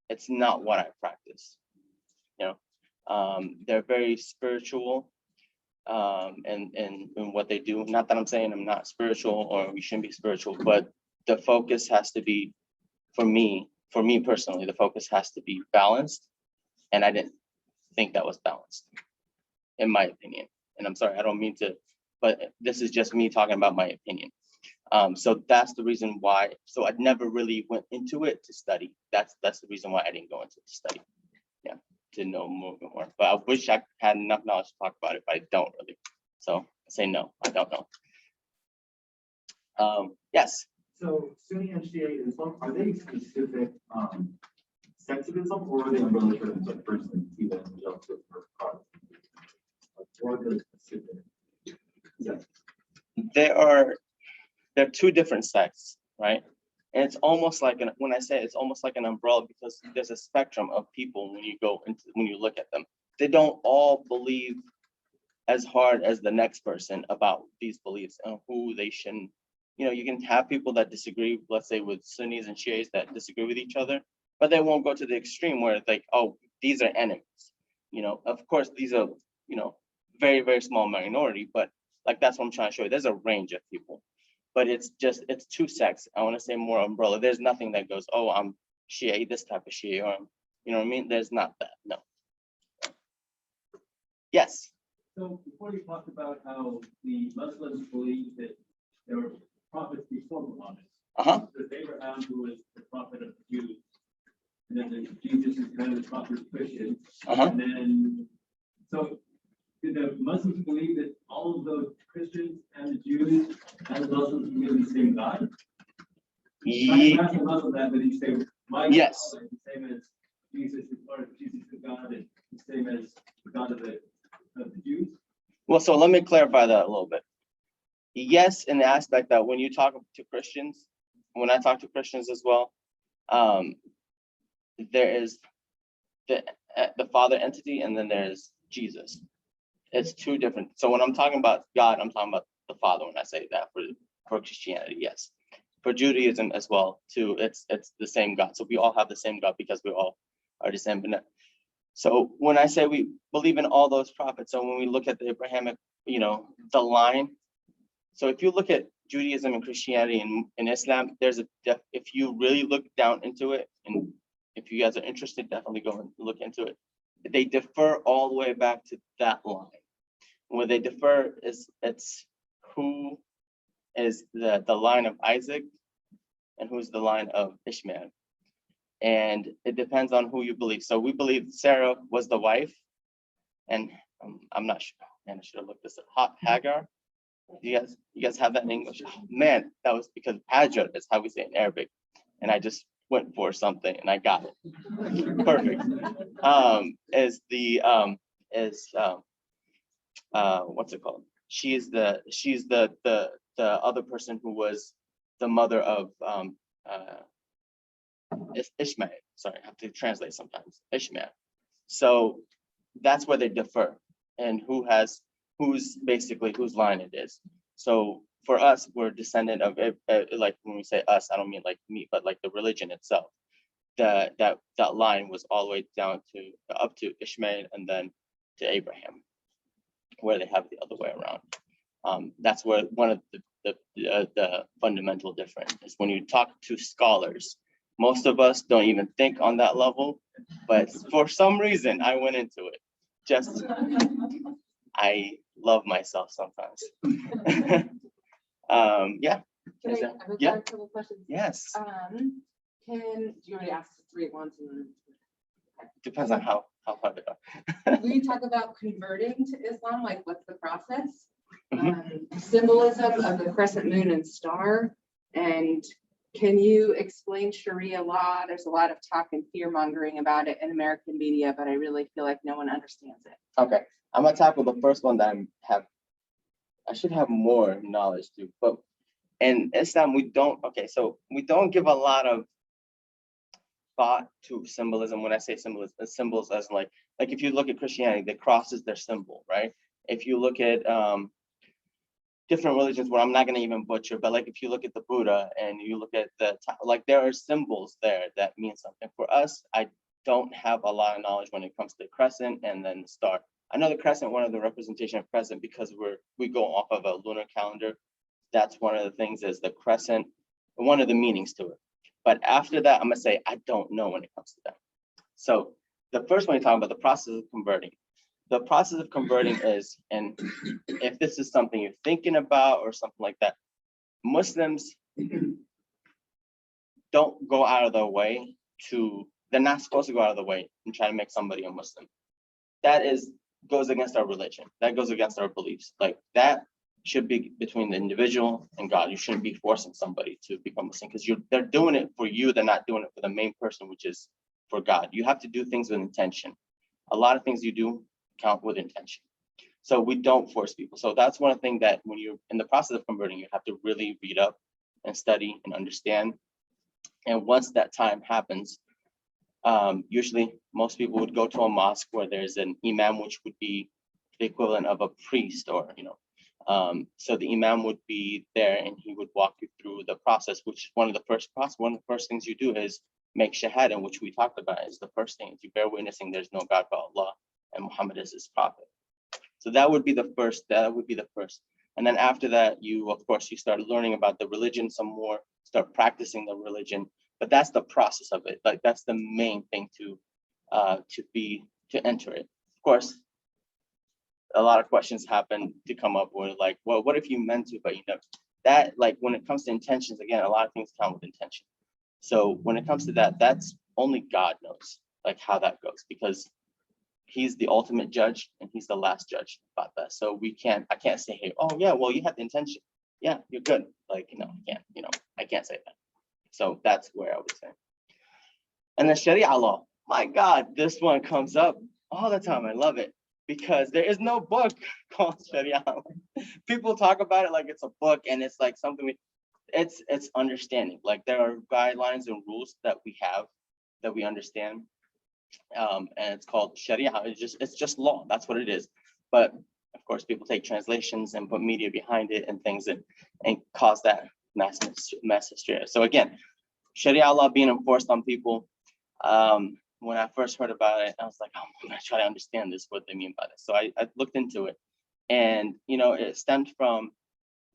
it's not what I practice. They're very spiritual, and what they do. Not that I'm saying I'm not spiritual or we shouldn't be spiritual, but the focus has to be, for me personally, the focus has to be balanced. And I didn't think that was balanced, in my opinion. And I'm sorry, I don't mean to, but this is just me talking about my opinion. So that's the reason why. So I never really went into it to study. That's the reason why I didn't go into it to study. Yeah, to know more. But I wish I had enough knowledge to talk about it, but I don't really. So I say no, I don't know. Yes. So Sunni and Shia Islam, are they specific sects of Islam, or are they umbrella terms, like for instance, Tibet and Justice or Protestant? Like, what are the specific sects? They're two different sects, right? And it's almost like when I say it's almost like an umbrella, because there's a spectrum of people when you look at them. They don't all believe as hard as the next person about these beliefs and who they shouldn't. You can have people that disagree, let's say with Sunnis and Shias that disagree with each other, but they won't go to the extreme where it's like, oh, these are enemies. Of course, these are, very, very small minority, but like that's what I'm trying to show you. There's a range of people, but it's two sects. I want to say more umbrella. There's nothing that goes, oh, I'm Shia, this type of Shia, or you know what I mean? There's not that, no. Yes. So before you talked about how the Muslims believe that there were prophets before Muhammad. There's Abraham, who was the prophet of the Jews, and then there's Jesus, who's kind of the prophet of Christians. And then, so did the Muslims believe that all of the Christians and the Jews and the Muslims believe in the same God? I'm asking Muslim that, but you say, my God is the same as Jesus, or Jesus is God, and the same as the God of the Jews? Well, so let me clarify that a little bit. Yes, in the aspect that when you talk to Christians, when I talk to Christians as well, there is the Father entity, and then there's Jesus. It's two different. So when I'm talking about God, I'm talking about the Father. When I say that for Christianity, yes. For Judaism as well, too, it's the same God. So we all have the same God because we all are the same. So when I say we believe in all those prophets, so when we look at the Abrahamic, the line. So if you look at Judaism and Christianity and Islam, if you really look down into it, and if you guys are interested, definitely go and look into it. They differ all the way back to that line. Where they differ is it's who is the line of Isaac and who's the line of Ishmael. And it depends on who you believe. So we believe Sarah was the wife, and I'm not sure, man, I should have looked this up. Hagar. You guys have that in English? Oh, man, that was because Hajar is how we say it in Arabic. And I just went for something and I got it. Perfect. What's it called? She's the other person who was the mother of Ishmael. Sorry, I have to translate sometimes. Ishmael. So that's where they differ, and whose line it is. So for us, we're descendant of like when we say us, I don't mean like me, but like the religion itself. That line was all the way down to up to Ishmael and then to Abraham, where they have the other way around. That's where one of the fundamental difference is. When you talk to scholars, most of us don't even think on that level, but for some reason I went into it. Just I love myself sometimes. Yeah. Can Is I that- have yeah. a couple questions? Yes. Do you already ask 3 at once? And Depends on how hard they are. then we talk about converting to Islam, like what's the process? Mhm. Symbolism of the crescent moon and star. And can you explain Sharia law? There's a lot of talk and fear mongering about it in American media, but I really feel like no one understands it. Okay, I'm gonna tackle the first one that I should have more knowledge to, but in Islam we don't. Okay, so we don't give a lot of thought to symbolism. When I say symbolism, symbols as like if you look at Christianity, the cross is their symbol, right? If you look at different religions, where I'm not gonna even butcher, but like if you look at the Buddha and you look at there are symbols there that mean something. For us, I don't have a lot of knowledge when it comes to the crescent and then the star. I know the crescent, one of the representation of crescent, because we go off of a lunar calendar. That's one of the things is the crescent, one of the meanings to it. But after that, I'm gonna say I don't know when it comes to that. So the first one you're talking about, the process of converting. The process of converting is, and if this is something you're thinking about or something like that, Muslims don't go out of their way they're not supposed to go out of the way and try to make somebody a Muslim. That goes against our religion. That goes against our beliefs. Like that should be between the individual and God. You shouldn't be forcing somebody to become Muslim because they're doing it for you. They're not doing it for the main person, which is for God. You have to do things with intention. A lot of things you do count with intention. So we don't force people. So that's one thing that when you're in the process of converting, you have to really read up and study and understand. And once that time happens, usually most people would go to a mosque where there's an imam, which would be the equivalent of a priest, or so the imam would be there and he would walk you through the process, which one of the first things you do is make shahada, which we talked about is the first thing. You bear witnessing there's no God but Allah and Muhammad is his prophet. So that would be the first. And then after that, of course you start learning about the religion some more, start practicing the religion. But that's the process of it. Like that's the main thing to enter it. Of course, a lot of questions happen to come up with like, well, what if you meant to, but you never? That, like when it comes to intentions, again, a lot of things count with intention. So when it comes to that, that's only God knows like how that goes, because he's the ultimate judge and he's the last judge about that. So I can't say, hey, oh yeah, well you had the intention. Yeah, you're good. Like, I can't say that. So that's where I would say. And the Sharia law, my God, this one comes up all the time. I love it because there is no book called Sharia law. People talk about it like it's a book and it's like something, it's understanding. Like there are guidelines and rules that we have that we understand. And it's called Sharia. It's just law. That's what it is. But of course, people take translations and put media behind it and things and cause that mass hysteria. So again, Sharia law being enforced on people. When I first heard about it, I was like, oh, I'm gonna try to understand this, what they mean by this. So I looked into it, and it stemmed from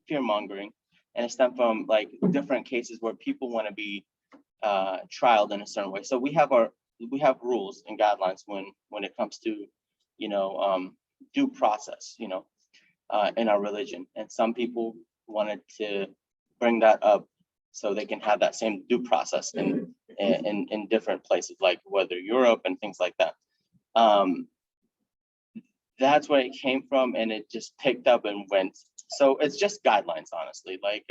fear mongering, and it stemmed from like different cases where people want to be trialed in a certain way. So we have rules and guidelines when it comes to due process. in our religion. And some people wanted to bring that up so they can have that same due process in different places, like whether Europe and things like that. That's where it came from, and it just picked up and went. So it's just guidelines, honestly. Like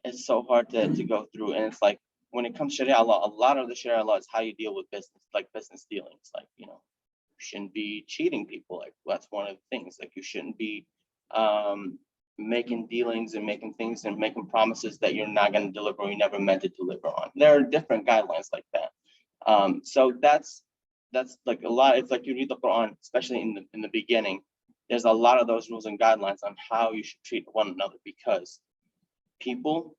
it's so hard to go through, and it's like when it comes to Sharia law, a lot of the Sharia law is how you deal with business, like business dealings. Like, you shouldn't be cheating people. Like that's one of the things. Like you shouldn't be making dealings and making things and making promises that you're not going to deliver or you never meant to deliver on. There are different guidelines like that. So that's like a lot. It's like you read the Quran, especially in the beginning. There's a lot of those rules and guidelines on how you should treat one another, because people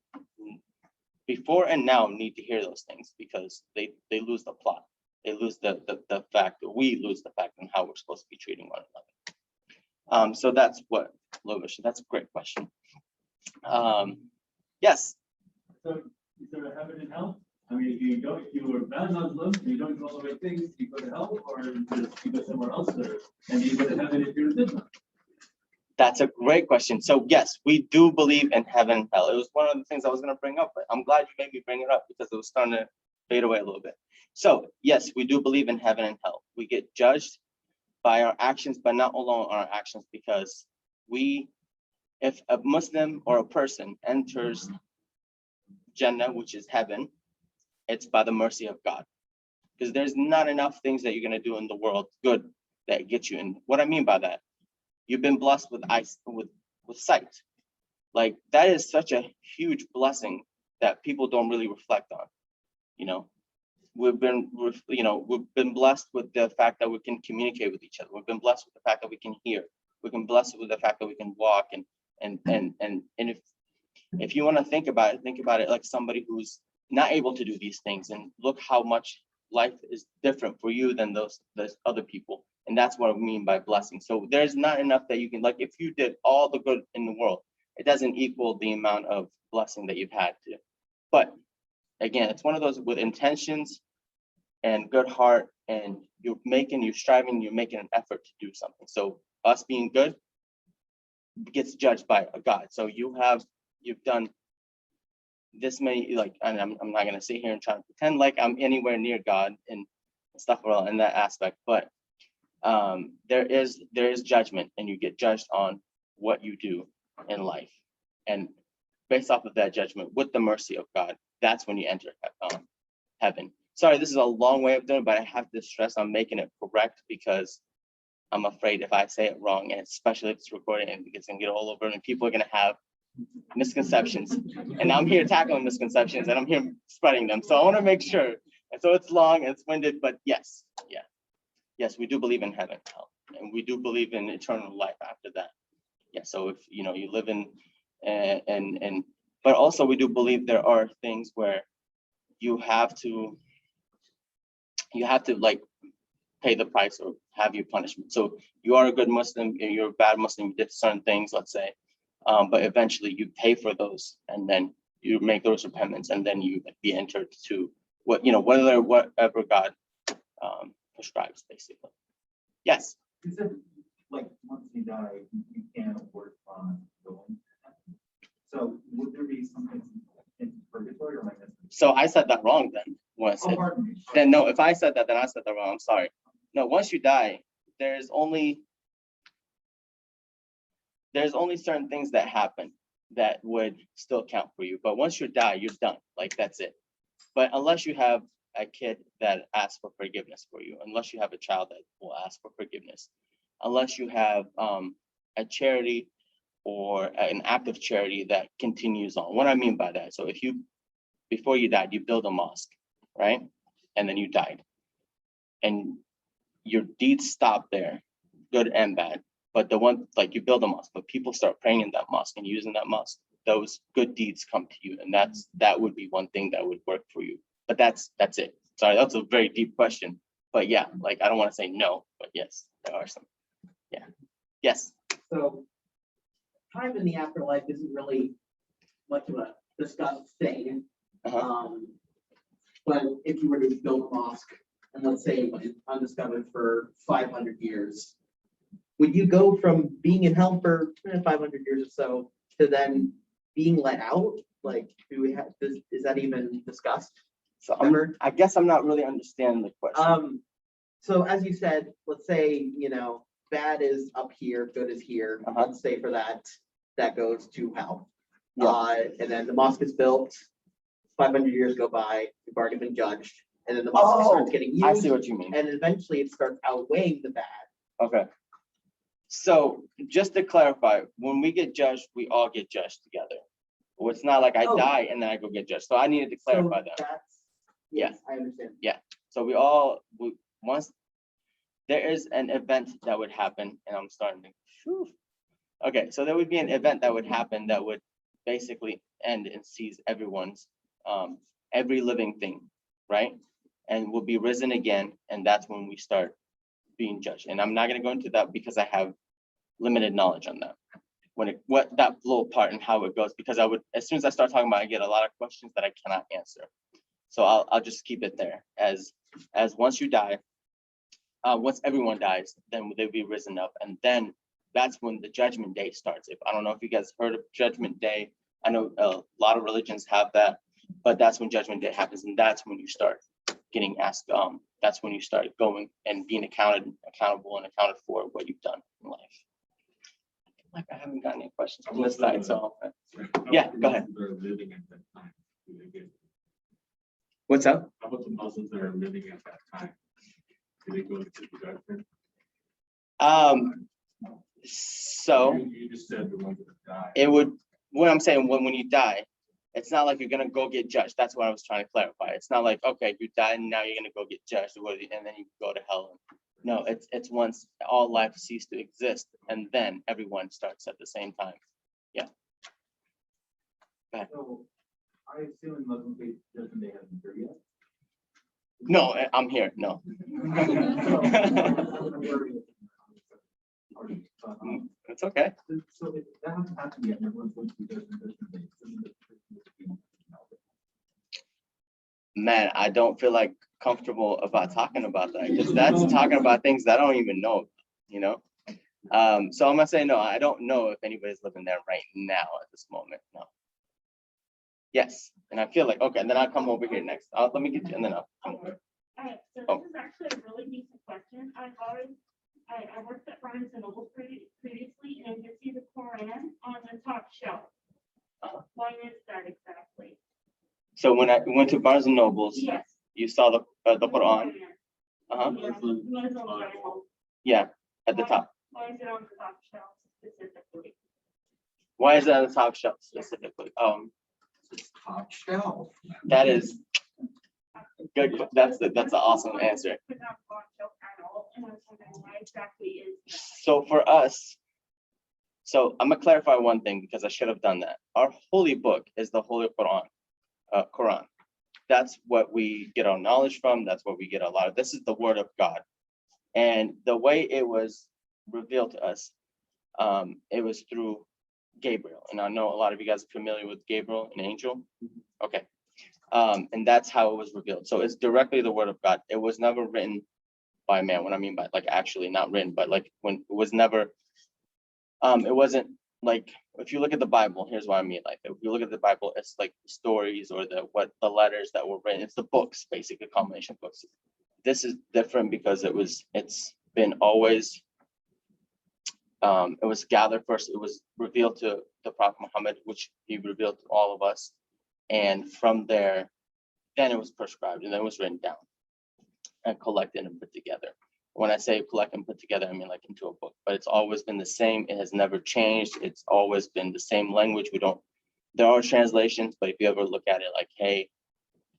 before and now need to hear those things, because they lose the plot. They lose the fact that we lose the fact on how we're supposed to be treating one another. So that's what, Lovish, that's a great question. Yes. So is there a heaven and hell? I mean, if you were bad Muslim, and you don't do all the right things, you go to hell, or just you go somewhere else there, and you go to heaven if you're a good one? That's a great question. So yes, we do believe in heaven and hell. It was one of the things I was going to bring up, but I'm glad you made me bring it up because it was starting to fade away a little bit. So yes, we do believe in heaven and hell. We get judged by our actions, but not alone our actions, because if a Muslim or a person enters Jannah, which is heaven, it's by the mercy of God, because there's not enough things that you're going to do in the world good that get you in. What I mean by that, you've been blessed with sight. Like that is such a huge blessing that people don't really reflect on. We've been blessed with the fact that we can communicate with each other. We've been blessed with the fact that we can hear. We've been blessed with the fact that we can walk. And if you want to think about it like somebody who's not able to do these things, and look how much life is different for you than those other people. And that's what I mean by blessing. So there's not enough that you can, like, if you did all the good in the world, it doesn't equal the amount of blessing that you've had to. But again, it's one of those with intentions and good heart, and you're striving, you're making an effort to do something. So us being good gets judged by a God. So you've done this many, like, and I'm not gonna sit here and try to pretend like I'm anywhere near God and stuff in that aspect, but there is judgment, and you get judged on what you do in life, and based off of that judgment with the mercy of God, that's when you enter heaven. Sorry, this is a long way of doing it, but I have to stress on making it correct, because I'm afraid if I say it wrong, and especially if it's recorded and it's gonna get all over, and people are gonna have misconceptions, and I'm here tackling misconceptions, and I'm here spreading them. So I want to make sure. And so it's long and it's winded, but yes, we do believe in heaven and hell, and we do believe in eternal life after that. Yeah. So if you live in, but also we do believe there are things where you have to like pay the price or have your punishment. So you are a good Muslim, you're a bad Muslim, you did certain things, let's say, but eventually you pay for those, and then you make those repentance, and then you be entered to whatever God prescribes, basically. Yes. You said, like, once you die, you can't work on going. So would there be something in purgatory, or am I missing? So I said that wrong then. Pardon me. Then no, if I said that, then I said that wrong. I'm sorry. No, once you die, there's only certain things that happen that would still count for you. But once you die, you're done. Like, that's it. But unless you have a kid that asks for forgiveness for you, unless you have a child that will ask for forgiveness, unless you have a charity or an act of charity that continues on. What I mean by that, so if before you died, you build a mosque, right? And then you died. And your deeds stop there, good and bad. But the one, like, you build a mosque, but people start praying in that mosque and using that mosque, those good deeds come to you. And that would be one thing that would work for you. But that's it. Sorry, that's a very deep question. But yeah, like, I don't want to say no, but yes, there are some. Yeah. Yes. So time in the afterlife isn't really much of a discussed thing. But if you were to build a mosque, and let's say it went undiscovered for 500 years, would you go from being in hell for 500 years or so to then being let out? Like, do we have, is that even discussed? So Ever? I guess I'm not really understanding the question. So as you said, let's say, bad is up here, good is here. Let's say for that goes to hell. Yeah. And then the mosque is built, 500 years go by, you've already been judged, and then the mosque starts getting used. I see what you mean. And eventually it starts outweighing the bad. Okay. So just to clarify, when we get judged, we all get judged together. Well, it's not like I die and then I go get judged. So I needed to clarify that. Yes, I understand. So once there is an event that would happen, and I'm starting to, whew. Okay, so there would be an event that would happen that would basically end and seize everyone's, every living thing, right? And will be risen again, and that's when we start being judged. And I'm not gonna go into that because I have limited knowledge on that. What that little part and how it goes, because as soon as I start talking about it, I get a lot of questions that I cannot answer. So I'll just keep it there as once you die, once everyone dies, then they'll be risen up. And then that's when the judgment day starts. I don't know if you guys heard of Judgment Day. I know a lot of religions have that, but that's when Judgment Day happens. And that's when you start getting asked, that's when you start going and being accountable and accounted for what you've done in life. Like I haven't gotten any questions from this side, so yeah, go ahead. What's up? How about the Muslims that are living at that time? Do they go into the judgment? So You just said the ones that die. it would, what I'm saying, when you die, it's not like you're gonna go get judged. That's what I was trying to clarify. It's not like, okay, you died and now you're gonna go get judged, and then you go to hell. No, it's once all life ceases to exist, and then everyone starts at the same time. Yeah. So I assume in Muslim faith judgment day hasn't occurred yet. No, I'm here. No. It's okay. So if that hasn't happened yet, and everyone's going to be judgment day. Man, I don't feel like comfortable about talking about that because that's talking about things that I don't even know, so I'm gonna say no. I don't know if anybody's living there right now at this moment. No. Yes, and I feel like okay, and then I'll come over here next. Let me get you, and then I'll come over. Alright, so this is actually a really decent question. I worked at Barnes and Noble previously, and you see the Quran on the top shelf. Why is that exactly? So when I went to Barnes and Nobles, Yes. you saw the Quran. Yeah, at the top. Why is it on the top shelf specifically? Why is it on the top shelf specifically? It's top shelf. That is good. That's an awesome answer. It's not top shelf at all, and I was wondering why exactly is that? So for us, so I'm gonna clarify one thing because I should have done that. Our holy book is the Holy Quran. Quran. That's what we get our knowledge from. That's what we get a lot of. This is the word of God. And the way it was revealed to us, it was through Gabriel. And I know a lot of you guys are familiar with Gabriel, an angel. Okay. And that's how it was revealed. So it's directly the word of God. It was never written by man. What I mean by like actually not written, but like when it was never, it wasn't like, if you look at the Bible, here's what I mean. Like if you look at the Bible, it's like stories or the letters that were written. It's the books, basically a combination of books. This is different because it's been always, it was gathered first. It was revealed to the Prophet Muhammad, which he revealed to all of us. And from there, then it was prescribed and then it was written down and collected and put together. When I say collect and put together, I mean like into a book, but it's always been the same. It has never changed. It's always been the same language. There are translations, but if you ever look at it like, hey,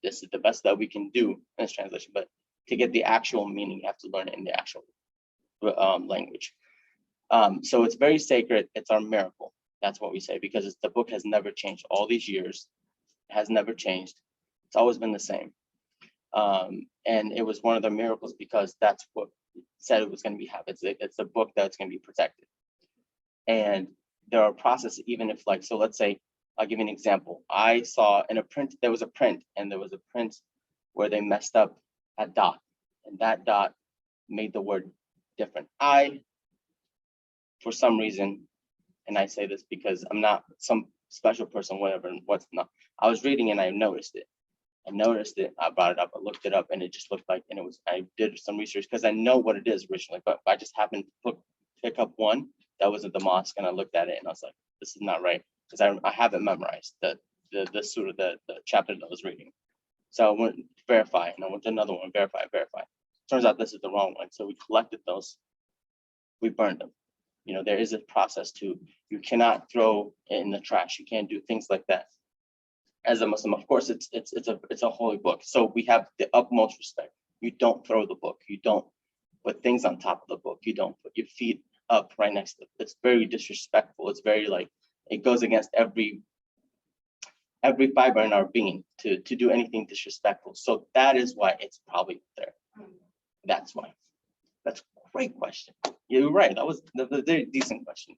this is the best that we can do in this translation, but to get the actual meaning, you have to learn it in the actual language. So it's very sacred. It's our miracle. That's what we say, because the book has never changed all these years. It has never changed. It's always been the same. And it was one of the miracles because that's what said it was going to be happening. It's a book that's going to be protected. And there are processes, even if like, so let's say, I'll give you an example. I saw in a print, there was a print where they messed up a dot, and that dot made the word different. I for some reason, and I say this because I'm not some special person, whatever, and what's not. I was reading and I noticed it. I brought it up, I looked it up, and it just looked like, and it was, I did some research because I know what it is originally, but I just happened to pick up one that was at the mosque, and I looked at it and I was like, this is not right, because I have it memorized, the surah, the chapter that I was reading. So I went to verify, and I went to another one, verify. Turns out this is the wrong one. So we collected those, we burned them. You know, there is a process to, you cannot throw it in the trash. You can't do things like that. As a Muslim, of course, it's a holy book. So we have the utmost respect. You don't throw the book. You don't put things on top of the book. You don't put your feet up right next to it. It's very disrespectful. It's very like, it goes against every fiber in our being to do anything disrespectful. So that is why it's probably there. That's why. That's a great question. You're right. That was a very decent question.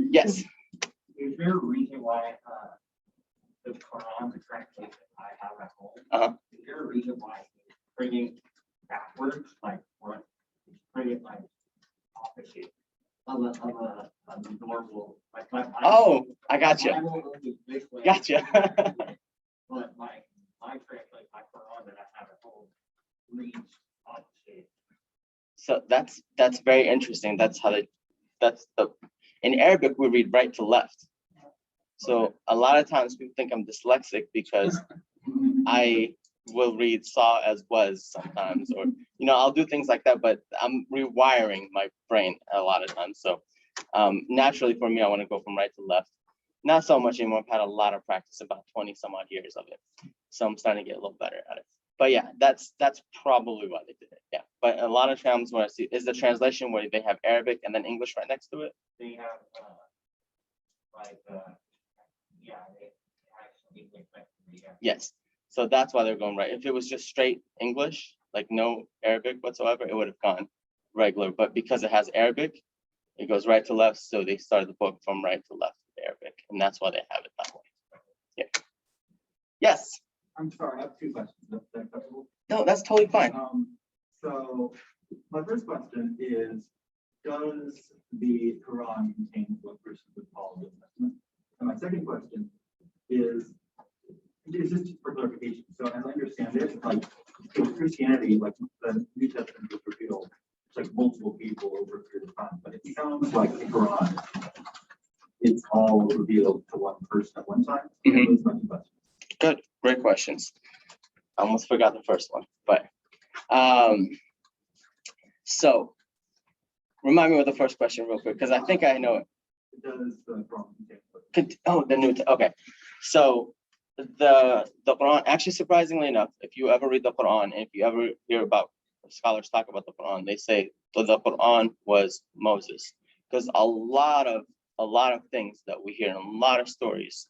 Yes. Is there a reason why the Quran, the translation I have at home, is there a reason why it's printing backwards, like front, it's printed like opposite of a normal, like my Oh, I got you. Bible is this way. Gotcha. But my translation, my Quran that I have at home reads opposite. So that's very interesting. That's in Arabic we read right to left. So a lot of times people think I'm dyslexic because I will read saw as was sometimes, or I'll do things like that, but I'm rewiring my brain a lot of times. So naturally for me, I want to go from right to left. Not so much anymore. I've had a lot of practice, about 20 some odd years of it. So I'm starting to get a little better at it. But yeah, that's probably why they did it. Yeah. But a lot of times what I see is the translation where they have Arabic and then English right next to it. They have they actually Yes. So that's why they're going right. If it was just straight English, like no Arabic whatsoever, it would have gone regular. But because it has Arabic, it goes right to left. So they started the book from right to left with Arabic. And that's why they have it that way. Yeah. Yes. I'm sorry, I have two questions. Is that acceptable? No, that's totally fine. So my first question is, does the Quran contain what Christians would call the Old Testament? And my second question is just for clarification. So as I understand it, like in Christianity, like the New Testament was revealed to like multiple people over a period of time, but it sounds like the Quran, it's all revealed to one person at one time. Those are my two questions. Good, great questions. I almost forgot the first one, but so remind me of the first question real quick, because I think I know it. Does the Quran contain? The new, okay. So the Quran, actually, surprisingly enough, if you ever read the Quran, and if you ever hear about scholars talk about the Quran, they say that the Quran was Moses, because a lot of things that we hear, and a lot of stories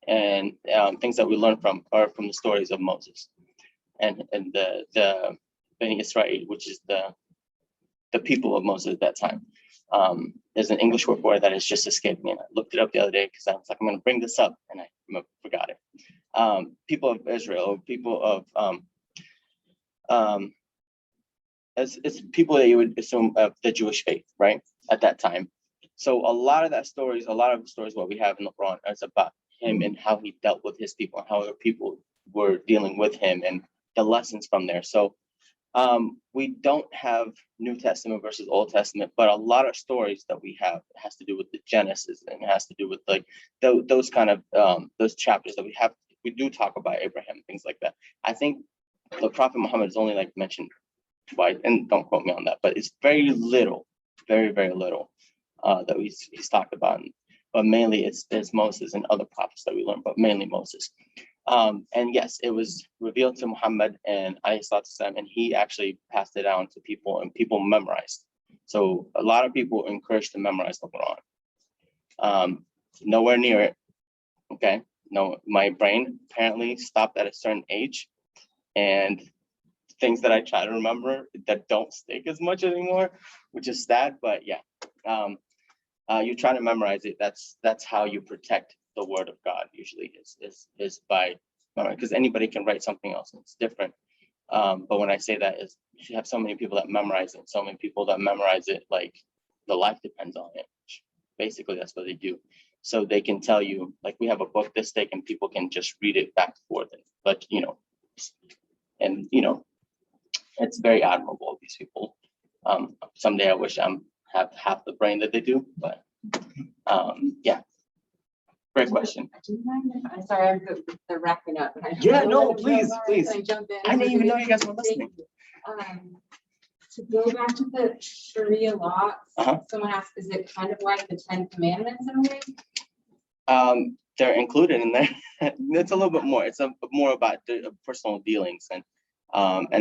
and things that we learn from are from the stories of Moses and the Bani Israel, which is the people of Moses at that time. There's an English word for it that is just escaped me, and I looked it up the other day because I was like, I'm going to bring this up, and I forgot it. People of Israel, people of it's people that you would assume of the Jewish faith, right, at that time. So a lot of the stories what we have in the Quran is about him and how he dealt with his people and how other people were dealing with him and the lessons from there. So we don't have New Testament versus Old Testament, but a lot of stories that we have has to do with the Genesis, and it has to do with like those kind of those chapters that we have. We do talk about Abraham and things like that. I think the Prophet Muhammad is only like mentioned twice, and don't quote me on that, but it's very little, very, very little that he's talked about. But mainly it's Moses and other prophets that we learn, but mainly Moses. And yes, it was revealed to Muhammad and alayhi, and he actually passed it down to people, and people memorized. So a lot of people encouraged to memorize the Quran. Nowhere near it. Okay. No, my brain apparently stopped at a certain age, and things that I try to remember that don't stick as much anymore, which is sad, but yeah. You try to memorize it. That's how you protect the word of God usually is by memorizing, because anybody can write something else and it's different. But when I say that is you have so many people that memorize it, so many people that memorize it like the life depends on it. Basically, that's what they do. So they can tell you, like, we have a book this thick and people can just read it back and forth. But, you know, and, you know, it's very admirable, these people. Someday I wish have half the brain that they do, but yeah. Great question. Do you mind if- I'm sorry, they're wrapping up. but I- Yeah, no, please, please. Can I jump in? I didn't even know you guys were listening. To go back to the Sharia law, Uh-huh. someone asked, is it kind of like the 10 Commandments in a way? They're included in there. It's a little bit more. It's more about the personal dealings and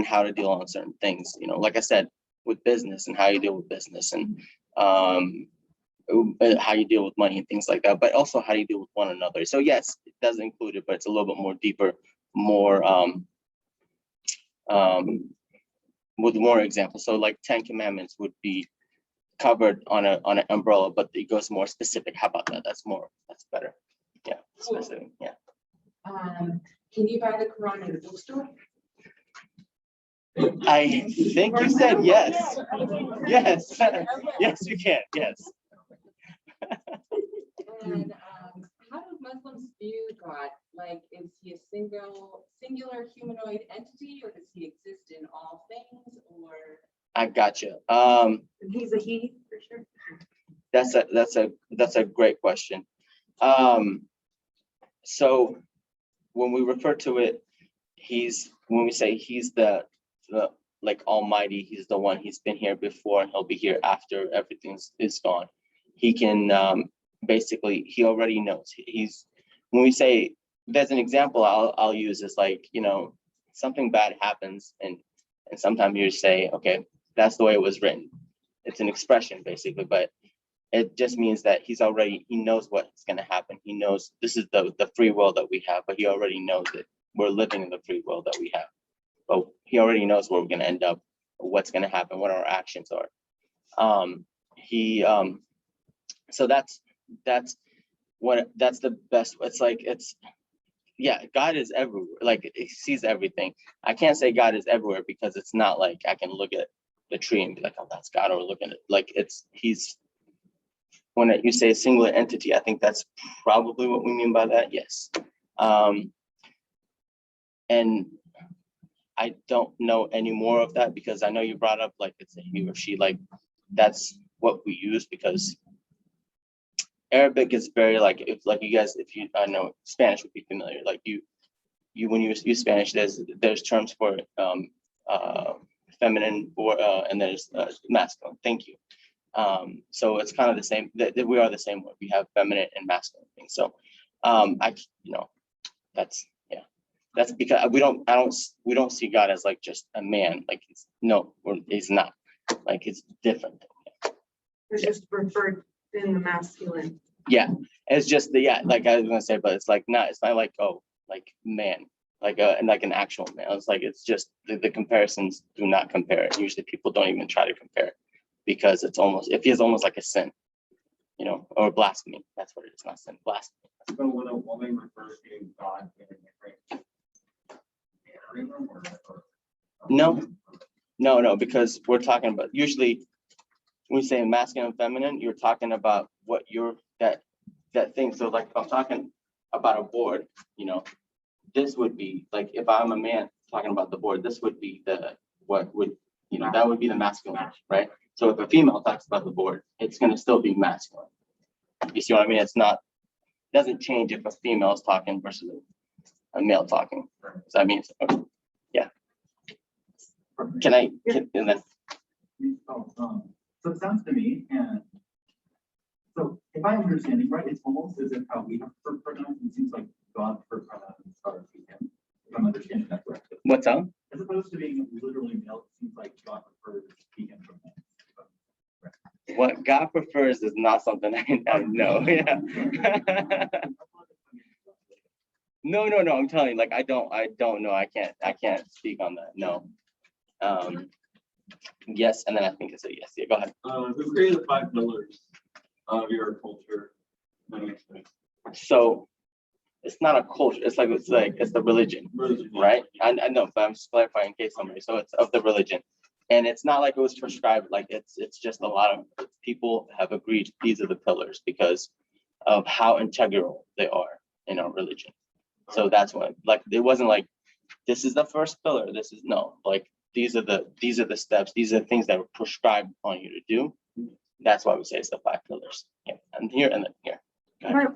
how to deal on certain things. You know, like I said, with business and how you deal with business and how you deal with money and things like that, but also how you deal with one another. So yes, it does include it, but it's a little bit more deeper, more with more examples. So like 10 Commandments would be covered on an umbrella, but it goes more specific. How about that? That's better. Yeah, specific. Yeah. Can you buy the Quran in a bookstore? I think you said yes. Yes. Yes, you can. Yes. And how do Muslims view God? Like, is he a singular humanoid entity, or does he exist in all things? Or I gotcha. He's a he, for sure. That's a great question. So when we refer to it, when we say he's the like Almighty, he's the one. He's been here before, and he'll be here after everything is gone. He can basically, he already knows. When we say, there's an example I'll use is like, you know, something bad happens, and sometimes you say, okay, that's the way it was written. It's an expression basically, but it just means that he knows what's going to happen. He knows this is the free will that we have, but he already knows it. We're living in the free will that we have, but he already knows where we're going to end up, what's going to happen, what our actions are. So that's the best. It's like, God is everywhere. Like, he sees everything. I can't say God is everywhere because it's not like I can look at the tree and be like, oh, that's God, or look at it. Like, when you say a singular entity, I think that's probably what we mean by that. Yes. And I don't know any more of that because I know you brought up like it's a he or she, like that's what we use because Arabic is very like, if I know Spanish would be familiar. Like you when you use Spanish, there's terms for feminine or and there's masculine. Thank you. So it's kind of the same. That we are the same way. We have feminine and masculine things. So that's because we don't see God as like just a man. Like he's not. Like it's different. It's just referred in the masculine. Yeah, it's just like I was gonna say, but it's not like, oh, like man, like an actual man. It's just the comparisons do not compare. Usually people don't even try to compare because it feels almost like a sin, or blasphemy. That's what it is, not sin, blasphemy. So when a woman refers to God in a different No, because we're talking about usually when we say masculine and feminine, you're talking about what that thing. So like if I'm talking about a board, this would be like if I'm a man talking about the board, this would be that would be the masculine, right? So if a female talks about the board, it's going to still be masculine. You see what I mean? Doesn't change if a female is talking versus a male talking. Does that mean? Yeah. And then. So it sounds to me, and so if I'm understanding right, it's almost as if how we have pronouns. It seems like God for pronouns starts with him. If I'm understanding that correctly. What's up? As opposed to being literally male, it seems like God prefers he him from him. What God prefers is not something I know. Yeah. No. I'm telling you, like I don't know. I can't speak on that. No. Yes, and then I think it's a yes. Yeah, go ahead. Who created the 5 pillars of your culture? So it's not a culture. It's the religion, right? I know, but I'm just clarifying in case somebody. So it's of the religion, And it's not like it was prescribed, like it's just a lot of people have agreed these are the pillars because of how integral they are in our religion. So that's what, like, it wasn't like, this is the first pillar, this is no, like, these are the steps, these are the things that are prescribed on you to do. That's why we say it's the 5 pillars. Yeah, and here and then here.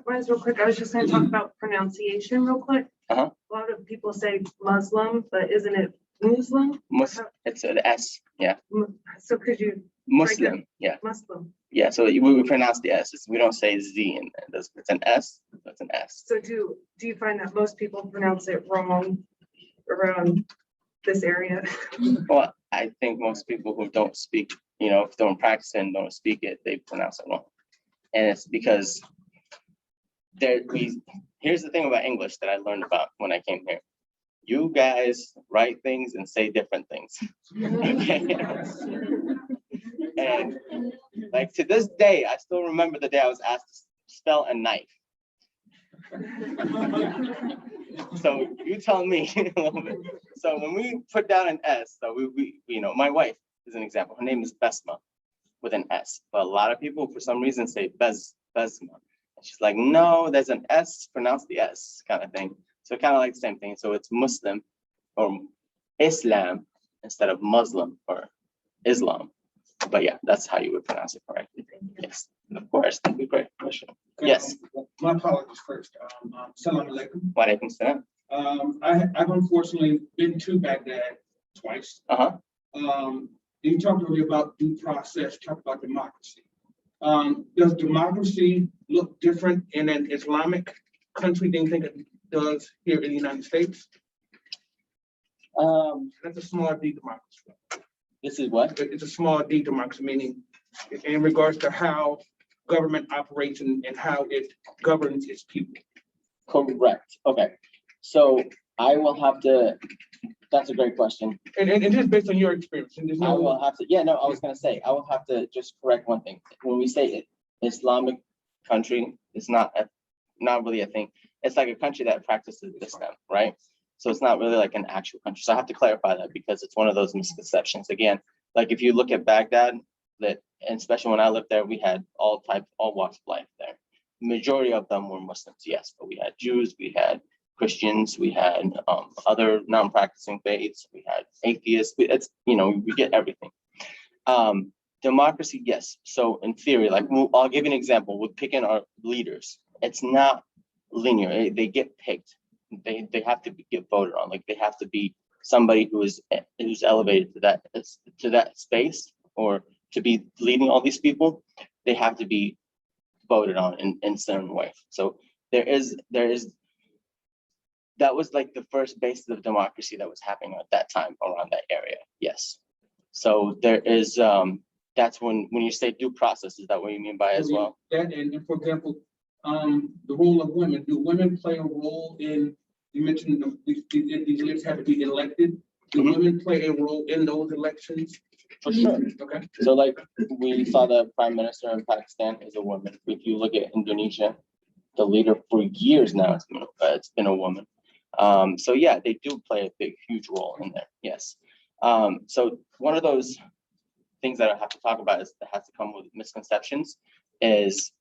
Mine's real quick. I was just gonna talk about pronunciation real quick. Uh-huh. A lot of people say Muslim, but isn't it Muslim? It's an S, yeah. So could you, Muslim, yeah. Muslim? Yeah, so we pronounce the S. We don't say Z in there. It's an S. It's an S. So do you find that most people pronounce it wrong around this area? Well, I think most people who don't speak, don't practice it and don't speak it, they pronounce it wrong. And it's because here's the thing about English that I learned about when I came here. You guys write things and say different things. And like to this day, I still remember the day I was asked to spell a knife. So you tell me a little bit. So when we put down an S, so we my wife is an example. Her name is Besma with an S, but a lot of people for some reason say Besma. And she's like, no, there's an S, pronounce the S kind of thing. So kind of like the same thing. So it's Muslim or Islam instead of Muslim or Islam. But yeah, that's how you would pronounce it correctly. Yes, of course. Thank you. Great question. Yes. My apologies first. Salam alaikum. Wa alaikum salam. I've unfortunately been to Baghdad twice. You talked earlier about due process, talked about democracy. Does democracy look different in an Islamic country than you think it does here in the United States? That's a small D democracy. This is what? It's a small D democracy, meaning in regards to how government operates and how it governs its people. Correct. Okay. So I will have to, that's a great question. And just based on your experience. And there's I will have to, I was going to say, I will have to just correct one thing. When we say Islamic country, it's not really a thing. It's like a country that practices Islam, right? So it's not really like an actual country. So I have to clarify that because it's one of those misconceptions. Again, like if you look at Baghdad, and especially when I lived there, we had all walks of life there. Majority of them were Muslims, yes, but we had Jews, we had Christians, we had other non-practicing faiths, we had atheists. We get everything. Democracy, yes. So in theory, like I'll give you an example. We're picking our leaders. It's not linear. They get picked. They have to get voted on. Like they have to be somebody who's elevated to that space or to be leading all these people. They have to be voted on in a certain way. So there is that was like the first basis of democracy that was happening at that time around that area. Yes. So there is that's when you say due process, is that what you mean by as well? That and for example, the role of women. Do women play a role in? You mentioned these leaders have to be elected. Do women play a role in those elections? For sure. Okay. So like we saw the prime minister in Pakistan is a woman. If you look at Indonesia, the leader for years now it's been a woman. So yeah, they do play a huge role in there. Yes. So one of those things that I have to talk about that has to come with misconceptions is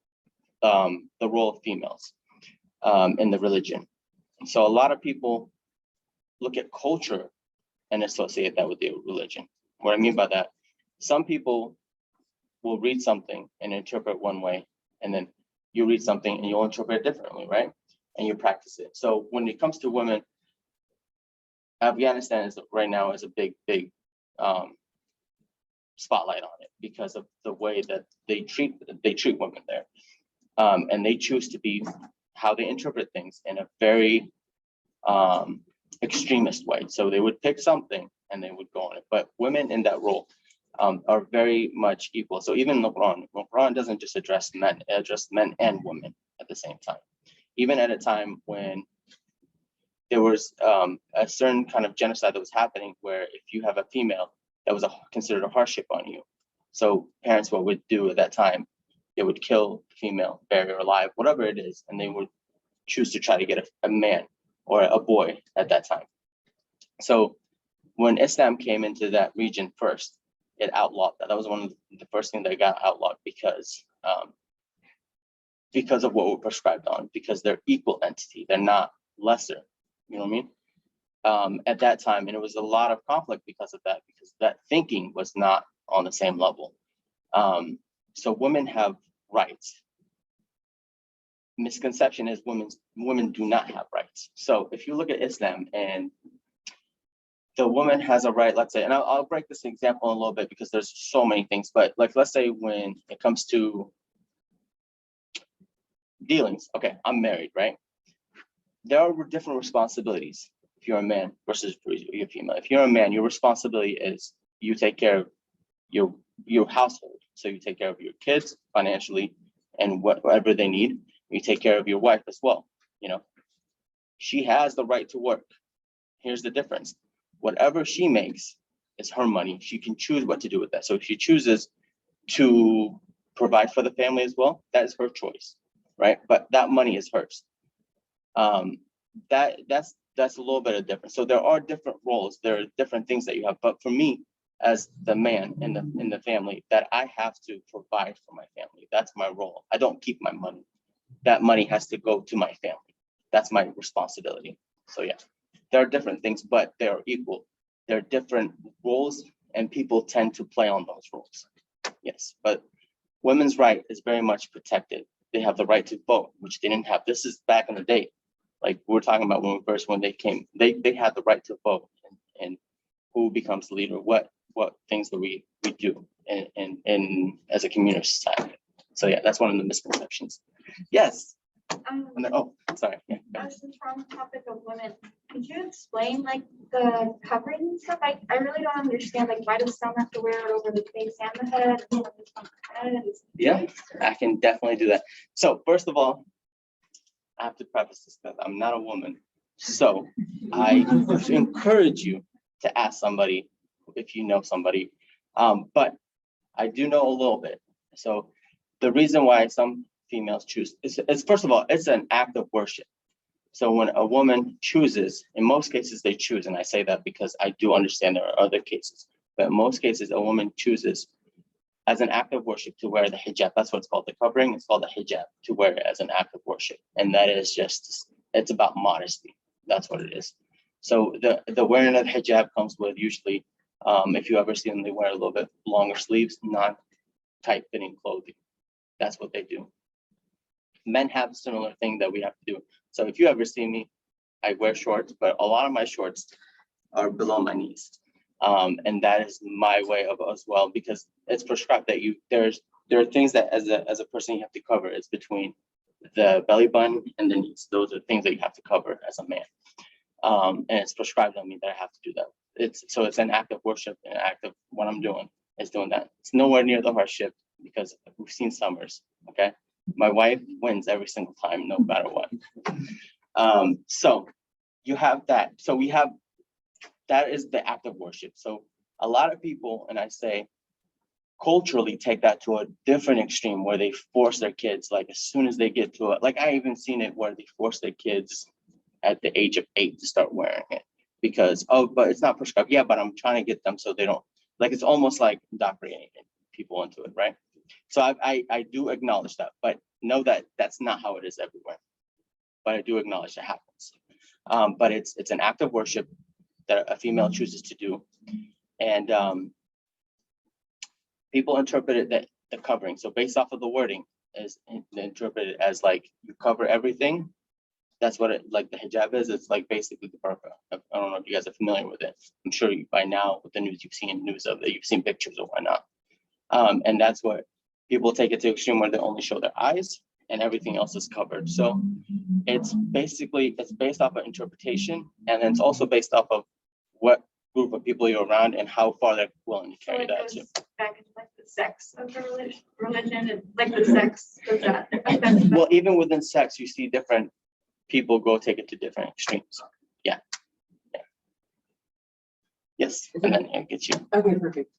the role of females in the religion. So a lot of people look at culture and associate that with their religion. What I mean by that, some people will read something and interpret one way, and then you read something and you'll interpret it differently, right? And you practice it. So when it comes to women, Afghanistan right now is a big spotlight on it because of the way that they treat women there, and they choose to be how they interpret things in a very extremist way. So they would pick something and they would go on it. But women in that role are very much equal. So even the Quran doesn't just address men, it addresses men and women at the same time. Even at a time when there was a certain kind of genocide that was happening where if you have a female, that was considered a hardship on you. So parents, what would do at that time, they would kill the female, bury her alive, whatever it is, and they would choose to try to get a man or a boy at that time. So when Islam came into that region first, it outlawed that. That was one of the first things that got outlawed because of what we're prescribed on, because they're equal entity, they're not lesser. You know what I mean? At that time, and it was a lot of conflict because of that, because that thinking was not on the same level. So women have rights. Misconception is women do not have rights. So if you look at Islam and the woman has a right, let's say, and I'll break this example in a little bit because there's so many things, but like, let's say when it comes to dealings, okay, I'm married, right? There are different responsibilities if you're a man versus if you're a female. If you're a man, your responsibility is you take care of your household. So you take care of your kids financially and whatever they need. You take care of your wife as well. You know, she has the right to work. Here's the difference. Whatever she makes is her money. She can choose what to do with that. So if she chooses to provide for the family as well, that is her choice, right? But that money is hers. That's a little bit of difference. So there are different roles. There are different things that you have. But for me, as the man in the family, that I have to provide for my family. That's my role. I don't keep my money. That money has to go to my family. That's my responsibility. So yeah, there are different things, but they're equal. There are different roles, and people tend to play on those roles. Yes, but women's right is very much protected. They have the right to vote, which they didn't have. This is back in the day. Like we were talking about when they came, they had the right to vote and who becomes the leader, what things that we do in as a community society. So yeah, that's one of the misconceptions. Yes. Oh, sorry. Yeah. Since we're on the topic of women, could you explain like the covering and stuff? I really don't understand, like, why does some have to wear it over the face and the head? Yeah, I can definitely do that. So first of all, I have to preface this that I'm not a woman. So I encourage you to ask somebody if you know somebody. But I do know a little bit. So the reason why some females choose is first of all, it's an act of worship. So when a woman chooses, in most cases they choose, and I say that because I do understand there are other cases, but in most cases a woman chooses as an act of worship to wear the hijab. That's what it's called, the covering. It's called the hijab, to wear it as an act of worship. And that is just, it's about modesty. That's what it is. So the wearing of hijab comes with usually, if you ever see them, they wear a little bit longer sleeves, not tight fitting clothing. That's what they do. Men have a similar thing that we have to do. So if you ever see me, I wear shorts, but a lot of my shorts are below my knees. And that is my way of as well, because it's prescribed that there are things that as a person you have to cover. It's between the belly button and the knees. Those are things that you have to cover as a man. And it's prescribed on me that I have to do that. It's an act of worship, an act of what I'm doing is doing that. It's nowhere near the hardship because we've seen summers. Okay, my wife wins every single time, no matter what. So you have that. So we have. That is the act of worship. So a lot of people, and I say culturally, take that to a different extreme where they force their kids, like as soon as they get to it, like I even seen it where they force their kids at the age of 8 to start wearing it because, oh, but it's not prescribed. Yeah, but I'm trying to get them so they don't, like, it's almost like indoctrinating people into it, right? So I do acknowledge that, but know that that's not how it is everywhere. But I do acknowledge it happens. But it's an act of worship that a female chooses to do. And people interpret it that the covering. So based off of the wording is interpreted as like you cover everything. That's what it like the hijab is. It's like basically the burqa. I don't know if you guys are familiar with it. I'm sure you by now with the news you've seen news of it, you've seen pictures or whatnot. And that's what people take it to extreme where they only show their eyes and everything else is covered. So it's based off of interpretation, and then it's also based off of what group of people you're around and how far they're willing to carry that to. Back into like the sex of the religion and like the sex does that. Well, even within sex, you see different people go take it to different extremes. Yeah. Yes, and then I get you. Okay, perfect.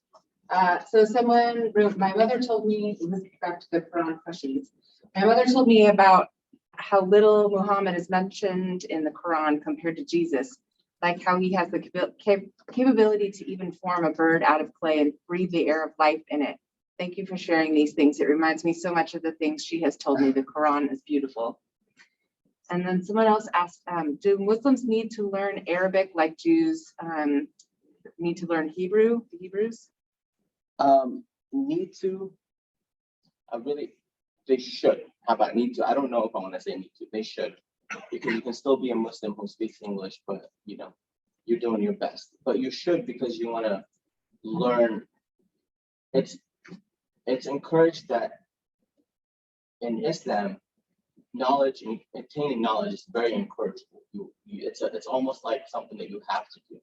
So my mother told me, let's get back to the Quran questions. My mother told me about how little Muhammad is mentioned in the Quran compared to Jesus, like how he has the capability to even form a bird out of clay and breathe the air of life in it. Thank you for sharing these things. It reminds me so much of the things she has told me. The Quran is beautiful. And then someone else asked, do Muslims need to learn Arabic like Jews need to learn Hebrew, the Hebrews? Need to, they should. How about need to? I don't know if I want to say need to. They should, because you can still be a Muslim who speaks English, but you're doing your best. But you should, because you want to learn. It's encouraged that in Islam, knowledge and attaining knowledge is very encourageable. It's almost like something that you have to do.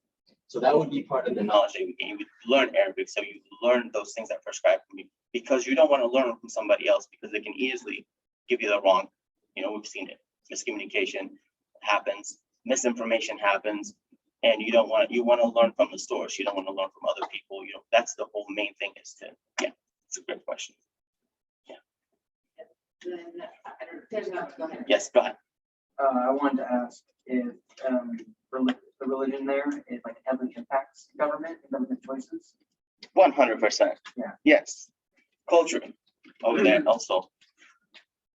So that would be part of the knowledge that you gain. You learn Arabic, so you learn those things that are prescribed from you, because you don't want to learn from somebody else, because they can easily give you the wrong. We've seen it. Miscommunication happens, misinformation happens, and you want to learn from the source. You don't want to learn from other people. That's the whole main thing is to, it's a great question. Go ahead. Yes, go ahead. I wanted to ask if the religion there is like heavily impacts government and government choices. 100%. Yeah. Yes. Culture over there also.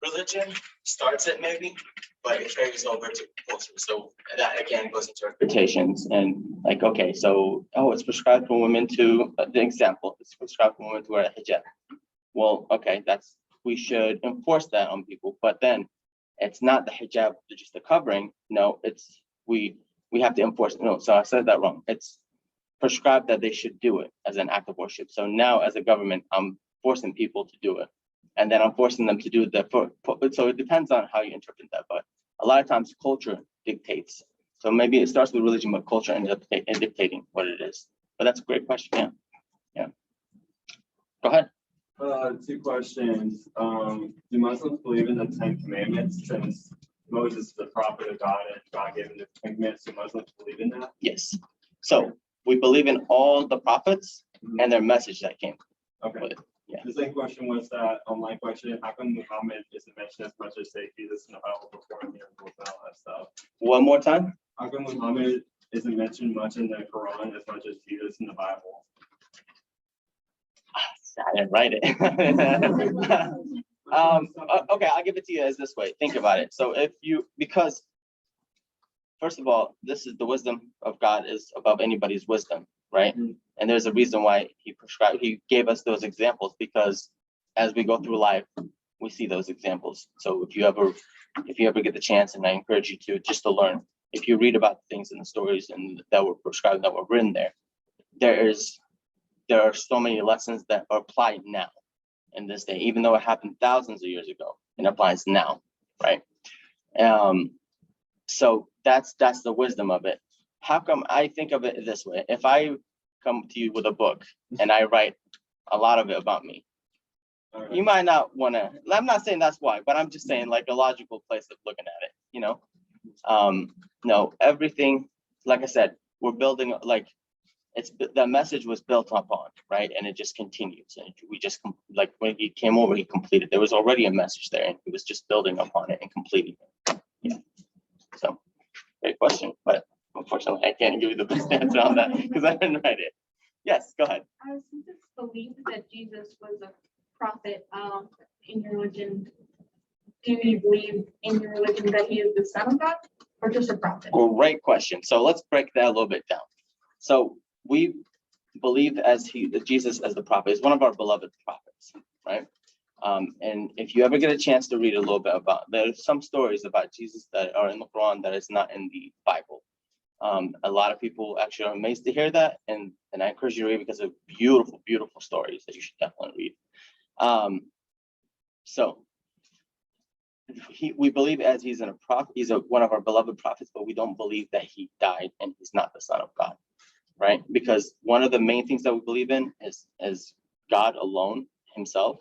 Religion starts it maybe, but it carries over to culture. So that again goes into interpretations and like, okay, so it's prescribed for women to the example. It's prescribed for women to wear a hijab. Well, okay, we should enforce that on people, but then it's not the hijab, just the covering. No, it's we have to enforce. No, so I said that wrong. It's prescribed that they should do it as an act of worship. So now, as a government, I'm forcing people to do it, and then I'm forcing them to do that. So it depends on how you interpret that. But a lot of times, culture dictates. So maybe it starts with religion, but culture ends up dictating what it is. But that's a great question. Yeah. Go ahead. 2 questions. Do Muslims believe in the 10 Commandments, since Moses is the prophet of God and God gave him the 10 Commandments? Do Muslims believe in that? Yes. So we believe in all the prophets and their message that came. Okay. With it. Yeah. The second question was that online question: how come Muhammad isn't mentioned as much as say Jesus in the Bible before miracles and all that stuff? One more time. How come Muhammad isn't mentioned much in the Quran as much as Jesus in the Bible? I didn't write it. Okay, I'll give it to you as this way. Think about it. So because first of all, this is the wisdom of God is above anybody's wisdom, right? Mm-hmm. And there's a reason why he gave us those examples, because as we go through life, we see those examples. So if you ever get the chance, and I encourage you to just to learn, if you read about things in the stories and that were prescribed, that were written there are so many lessons that are applied now in this day, even though it happened thousands of years ago, it applies now, right? So that's the wisdom of it. How come I think of it this way? If I come to you with a book and I write a lot of it about me, you might not want to, I'm not saying that's why, but I'm just saying like a logical place of looking at it, no, everything, like I said, we're building like, the message was built upon, right? And it just continues. And we just, like when he came over, he completed. There was already a message there, and he was just building upon it and completing it. Yeah. So, great question. But unfortunately, I can't give you the best answer on that because I didn't write it. Yes, go ahead. Since it's believed that Jesus was a prophet in your religion, do you believe in your religion that he is the Son of God or just a prophet? Great question. So let's break that a little bit down. So we believe Jesus as the prophet is one of our beloved prophets, right? And if you ever get a chance to read a little bit there's some stories about Jesus that are in the Quran that is not in the Bible. A lot of people actually are amazed to hear that, and I encourage you to read because of beautiful, beautiful stories that you should definitely read. So we believe as he's a prophet, he's one of our beloved prophets, but we don't believe that he died and he's not the Son of God. Right? Because one of the main things that we believe in is God alone himself,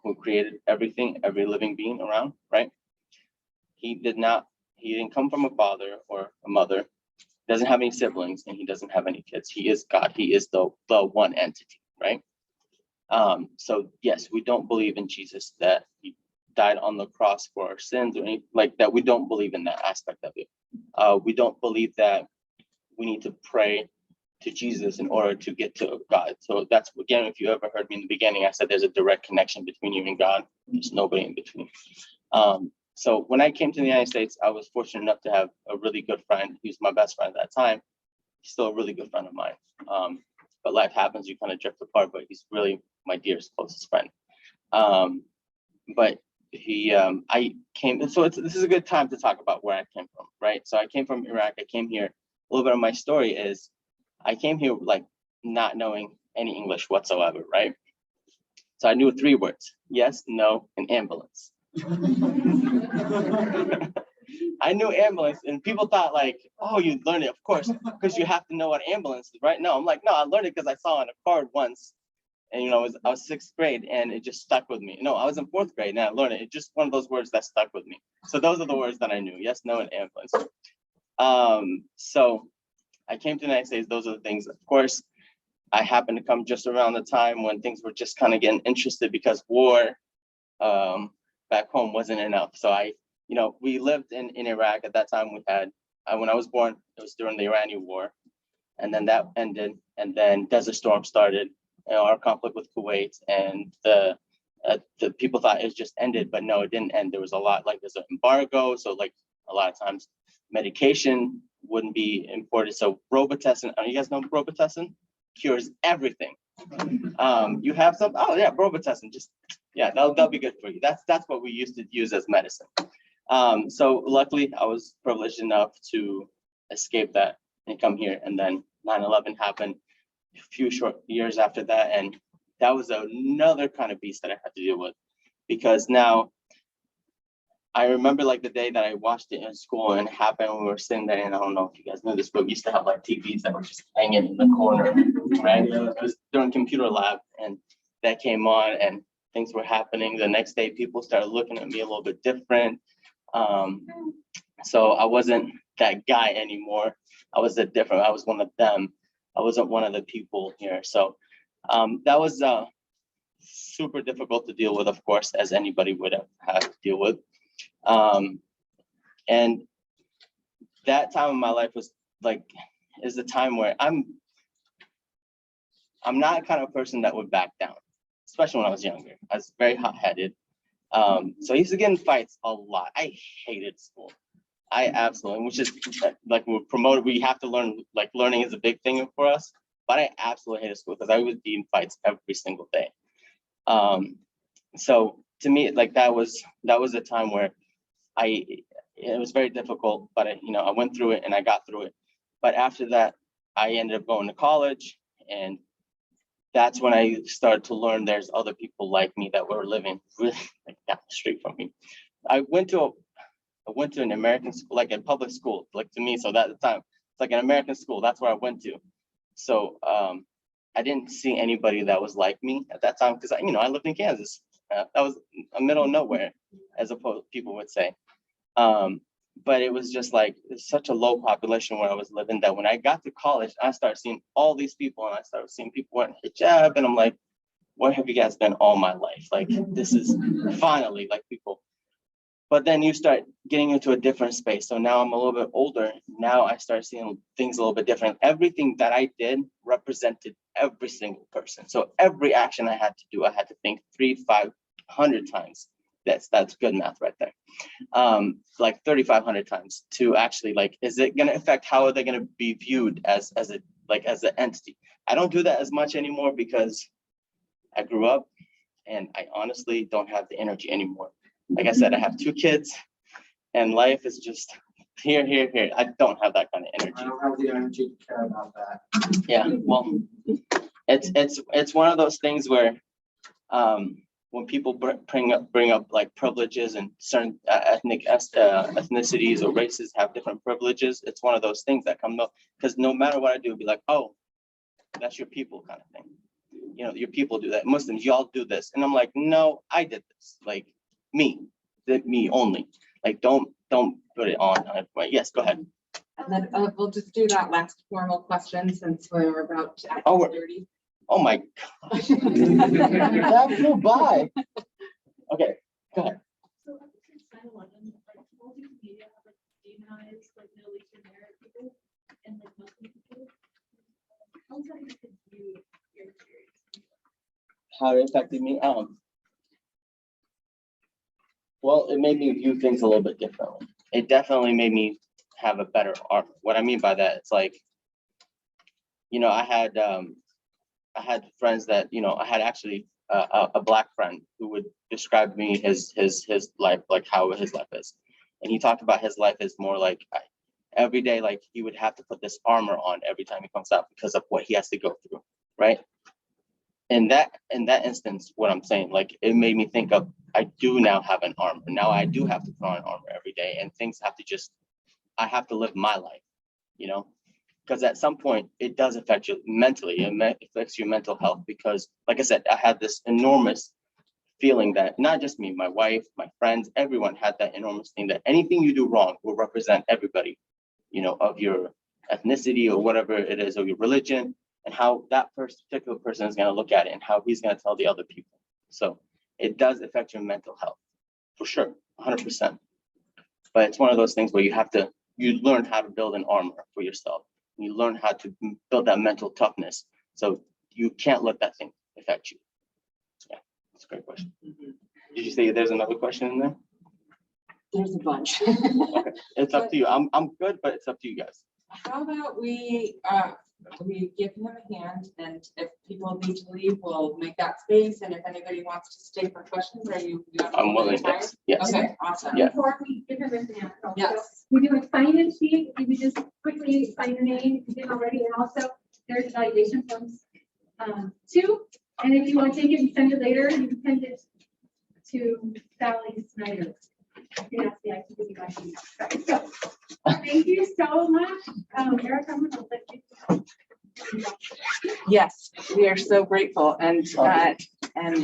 who created everything, every living being around, right? He didn't come from a father or a mother, doesn't have any siblings, and he doesn't have any kids. He is God. He is the one entity, right? So yes, we don't believe in Jesus that he died on the cross for our sins or anything like that. We don't believe in that aspect of it. We don't believe that we need to pray to Jesus in order to get to God. So that's, again, if you ever heard me in the beginning, I said there's a direct connection between you and God. There's nobody in between. So when I came to the United States, I was fortunate enough to have a really good friend. He was my best friend at that time. He's still a really good friend of mine. But life happens, you kind of drift apart, but he's really my dearest, closest friend. But I came, so this is a good time to talk about where I came from, right? So I came from Iraq. I came here. A little bit of my story is I came here like not knowing any English whatsoever, right? So I knew 3 words: yes, no, and ambulance. I knew ambulance, and people thought like, oh, you learned it, of course, because you have to know what ambulance is, right? No, I'm like, no, I learned it because I saw on a card once, and I was 6th grade, and it just stuck with me. No, I was in 4th grade, and I learned it. It's just one of those words that stuck with me. So those are the words that I knew: yes, no, and ambulance. So I came to the United States. Those are the things. Of course, I happened to come just around the time when things were just kind of getting interested because war back home wasn't enough. So we lived in Iraq at that time. We had, when I was born, it was during the Iranian war, and then that ended, and then Desert Storm started, our conflict with Kuwait, and the people thought it just ended, but no, it didn't end. There was a lot, like there's an embargo, so like a lot of times medication wouldn't be imported. So Robitussin, you guys know Robitussin cures everything. You have some, oh yeah, Robitussin, just yeah, that'll be good for you. That's what we used to use as medicine. So luckily I was privileged enough to escape that and come here, and then 9/11 happened a few short years after that, and that was another kind of beast that I had to deal with, because now I remember like the day that I watched it in school and it happened. We were sitting there, and I don't know if you guys know this, but we used to have like TVs that were just hanging in the corner, right? It was during computer lab, and that came on, and things were happening. The next day, people started looking at me a little bit different. So I wasn't that guy anymore. I was I was one of them. I wasn't one of the people here. So that was super difficult to deal with, of course, as anybody would have had to deal with. And that time of my life was like, is the time where I'm not the kind of person that would back down, especially when I was younger. I was very hot-headed. So I used to get in fights a lot. I hated school. I absolutely, which is like we're promoted, we have to learn, like learning is a big thing for us, but I absolutely hated school because I would be in fights every single day. So to me, like that was a time where it was very difficult, but I went through it and I got through it. But after that, I ended up going to college, and that's when I started to learn there's other people like me that were living really like down the street from me. I went to an American school, like a public school, like to me. So that at the time, it's like an American school. That's where I went to. So I didn't see anybody that was like me at that time because I lived in Kansas. That was a middle of nowhere, as opposed people would say. But it was just like such a low population where I was living that when I got to college, I started seeing all these people, and I started seeing people wearing hijab, and I'm like, where have you guys been all my life? Like, this is finally like people. But then you start getting into a different space. So now I'm a little bit older. Now I start seeing things a little bit different. Everything that I did represented every single person. So every action I had to do, I had to think 300, 500 times. That's good math right there. Like 3,500 times to actually like, is it going to affect how are they going to be viewed as an entity? I don't do that as much anymore because I grew up and I honestly don't have the energy anymore. Like I said, I have 2 kids and life is just here. I don't have that kind of energy. I don't have the energy to care about that. Yeah, well, it's one of those things where when people bring up like privileges and certain ethnicities or races have different privileges, it's one of those things that come up because no matter what I do, it'll be like, oh, that's your people kind of thing. Your people do that. Muslims, y'all do this. And I'm like, no, I did this. Like me only. Like, don't put it on. Yes, go ahead. And then we'll just do that last formal question since we're about at 30. Oh my gosh. That flew by. Okay, go ahead. So ever since 9/11, like all these media have like demonized like Middle Eastern Arab people and like Muslim people. How it affected me? Well, it made me view things a little bit differently. It definitely made me have a better armor. What I mean by that, it's like, I had friends that, I had actually a black friend who would describe me his life, like how his life is. And he talked about his life is more like every day, like he would have to put this armor on every time he comes out because of what he has to go through, right? In that instance, what I'm saying, like it made me think of, I do now have an armor. Now I do have to put on armor every day, and things have to I have to live my life, because at some point it does affect you mentally. It affects your mental health because, like I said, I had this enormous feeling that not just me, my wife, my friends, everyone had that enormous thing that anything you do wrong will represent everybody, of your ethnicity or whatever it is, or your religion, and how that particular person is going to look at it and how he's going to tell the other people. So it does affect your mental health for sure, 100%. But it's one of those things where you learn how to build an armor for yourself. You learn how to build that mental toughness. So you can't let that thing affect you. Yeah, that's a great question. Did you say there's another question in there? There's a bunch. Okay. It's up to you. I'm good, but it's up to you guys. How about we give him a hand, and if people need to leave, we'll make that space. And if anybody wants to stay for questions, I'm willing. Yes. Okay, awesome. Yeah. Before we give him a hand, also, Yes. we do a sign-in sheet. You would just quickly sign your name if you didn't already, and also there's evaluation forms too. And if you want to take it and send it later, you can send it to Sally Snyder. And that's the activity guide. So, thank you so much, Erica. I'm gonna let you. Yes, we are so grateful, and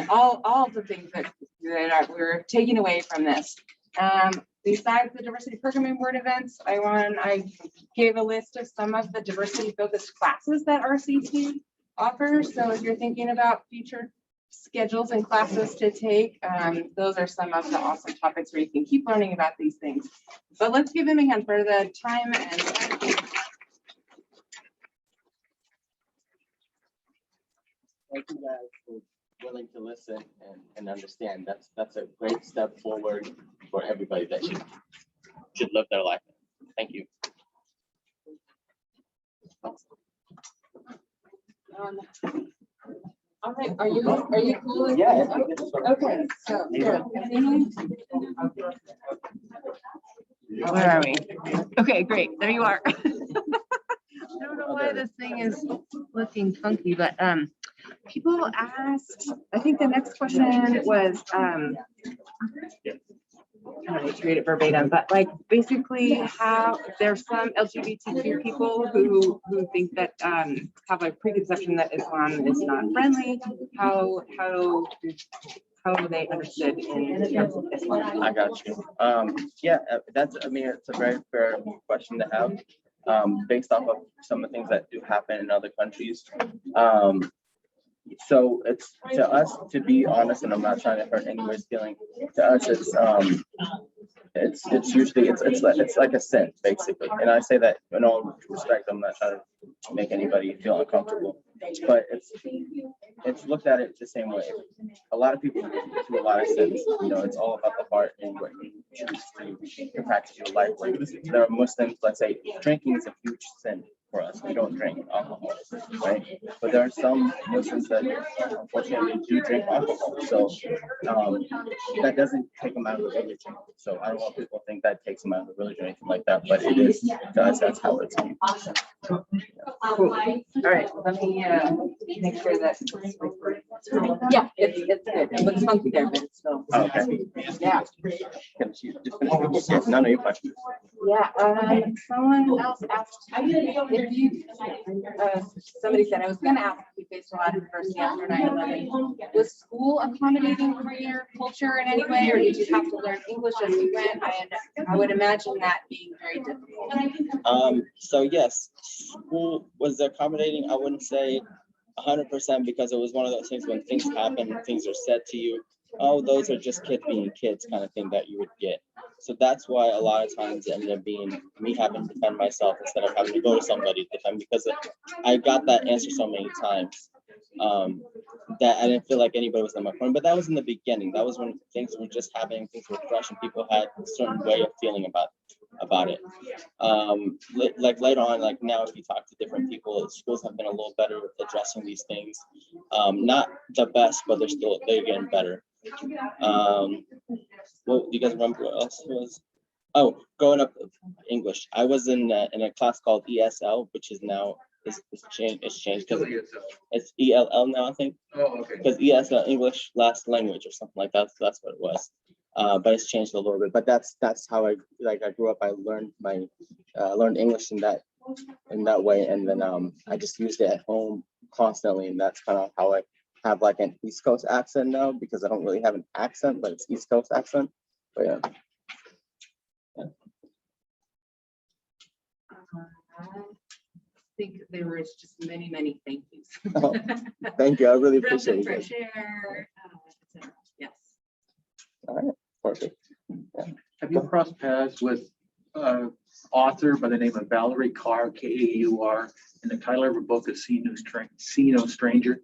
all the things that we're taking away from this. Besides the diversity programming board events, I gave a list of some of the diversity focused classes that RCC offers. So if you're thinking about future schedules and classes to take, those are some of the awesome topics where you can keep learning about these things. But let's give him a hand for the time and Thank you guys for willing to listen and understand. That's a great step forward for everybody that should live their life. Thank you. All right, are you cool with Yeah. this? Okay, so here. where are we? Okay, great. There you are. I don't know why this thing is looking funky, but people asked, I think the next question was I don't need to read it verbatim, but like basically how there's some LGBTQ people who think that have a preconception that Islam is not friendly. How they understood in terms of Islam. I got you. Yeah, it's a very fair question to have, based off of some of the things that do happen in other countries. So it's to us, to be honest, and I'm not trying to hurt anyone's feeling. To us, it's usually it's like a sin, basically. And I say that in all respect. I'm not trying to make anybody feel uncomfortable, but it's looked at it the same way. A lot of people do a lot of sins. It's all about the heart and what you choose to practice your life. Like there are Muslims, let's say, drinking is a huge sin for us. We don't drink alcohol, right? But there are some Muslims that unfortunately do drink alcohol. So that doesn't take them out of the religion. So I don't want people to think that takes them out of the religion or anything like that, but it is, to us, that's how it's. Cool. All right, let me make sure that. Yeah, it's good. It looks funky there, but it's still. Okay. Yeah. No, you're fine. Yeah, someone else asked if you, somebody said, I was gonna ask if you faced a lot of diversity after 9/11. Was school accommodating for your culture in any way, or did you have to learn English as you went? I would imagine that being very difficult. So yes, school was accommodating. I wouldn't say 100% because it was one of those things when things happen, things are said to you. oh, those are just kids being kids kind of thing that you would get. So that's why a lot of times it ended up being me having to defend myself instead of having to go to somebody to defend, because I got that answer so many times that I didn't feel like anybody was on my corner. But that was in the beginning. That was when things were just happening, things were fresh, and people had a certain way of feeling about it. Like later on, like now, if you talk to different people, schools have been a little better with addressing these things. Not the best, but they're getting better. Well, do you guys remember what else it was? Oh, growing up English. I was in a class called ESL, which is now it's changed because it's ELL now, I think. Oh, okay. Because ESL, English Last Language or something like that. So that's what it was. But it's changed a little bit. But that's how I grew up. I learned learned English in that way, and then I just used it at home constantly, and that's kind of how I have like an East Coast accent now, because I don't really have an accent, but it's East Coast accent. But yeah. I think there was just many thank yous. Oh, thank you. I really Breath appreciate of it. fresh air, et cetera. Yes. All right, perfect. Have you crossed paths with author by the name of Valerie Carr, Kaur, in the title of her book is See No Stranger?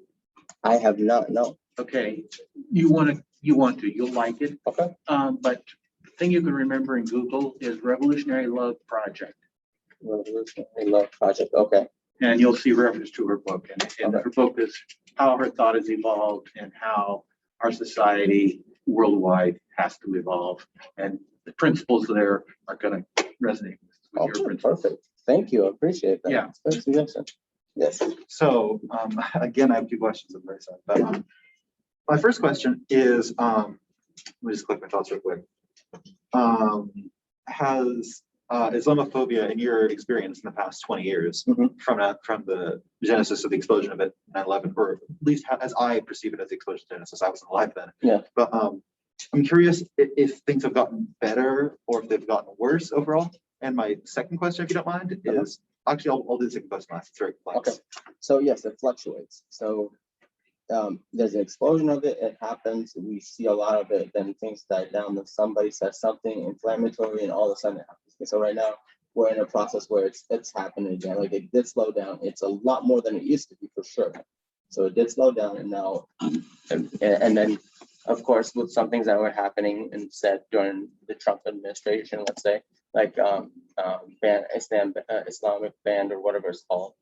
I have not, no. Okay, you'll like it. Okay. But the thing you can remember in Google is Revolutionary Love Project. Revolutionary Love Project, okay. And you'll see reference to her book. And her book is how her thought has evolved and how our society worldwide has to evolve. And the principles there are going to resonate with your principles. Perfect. Thank you. I appreciate that. Yeah. Good suggestion. Yes. So, again, I have two questions. I'm very sorry. But my first question is, let me just collect my thoughts real quick. Has Islamophobia, in your experience in the past 20 years, from the genesis of the explosion of it, 9/11, or at least as I perceive it as the explosion genesis, I wasn't alive then. Yeah. But I'm curious if things have gotten better or if they've gotten worse overall. And my second question, if you don't mind, is actually I'll do the second question last. It's very complex. Okay. So yes, it fluctuates. So there's an explosion of it. It happens. We see a lot of it. Then things die down. Then somebody says something inflammatory, and all of a sudden it happens. And so right now we're in a process where it's happening again. Like it did slow down. It's a lot more than it used to be for sure. So it did slow down, and now and then of course with some things that were happening and said during the Trump administration, let's say, like ban Islamic band or whatever it's called.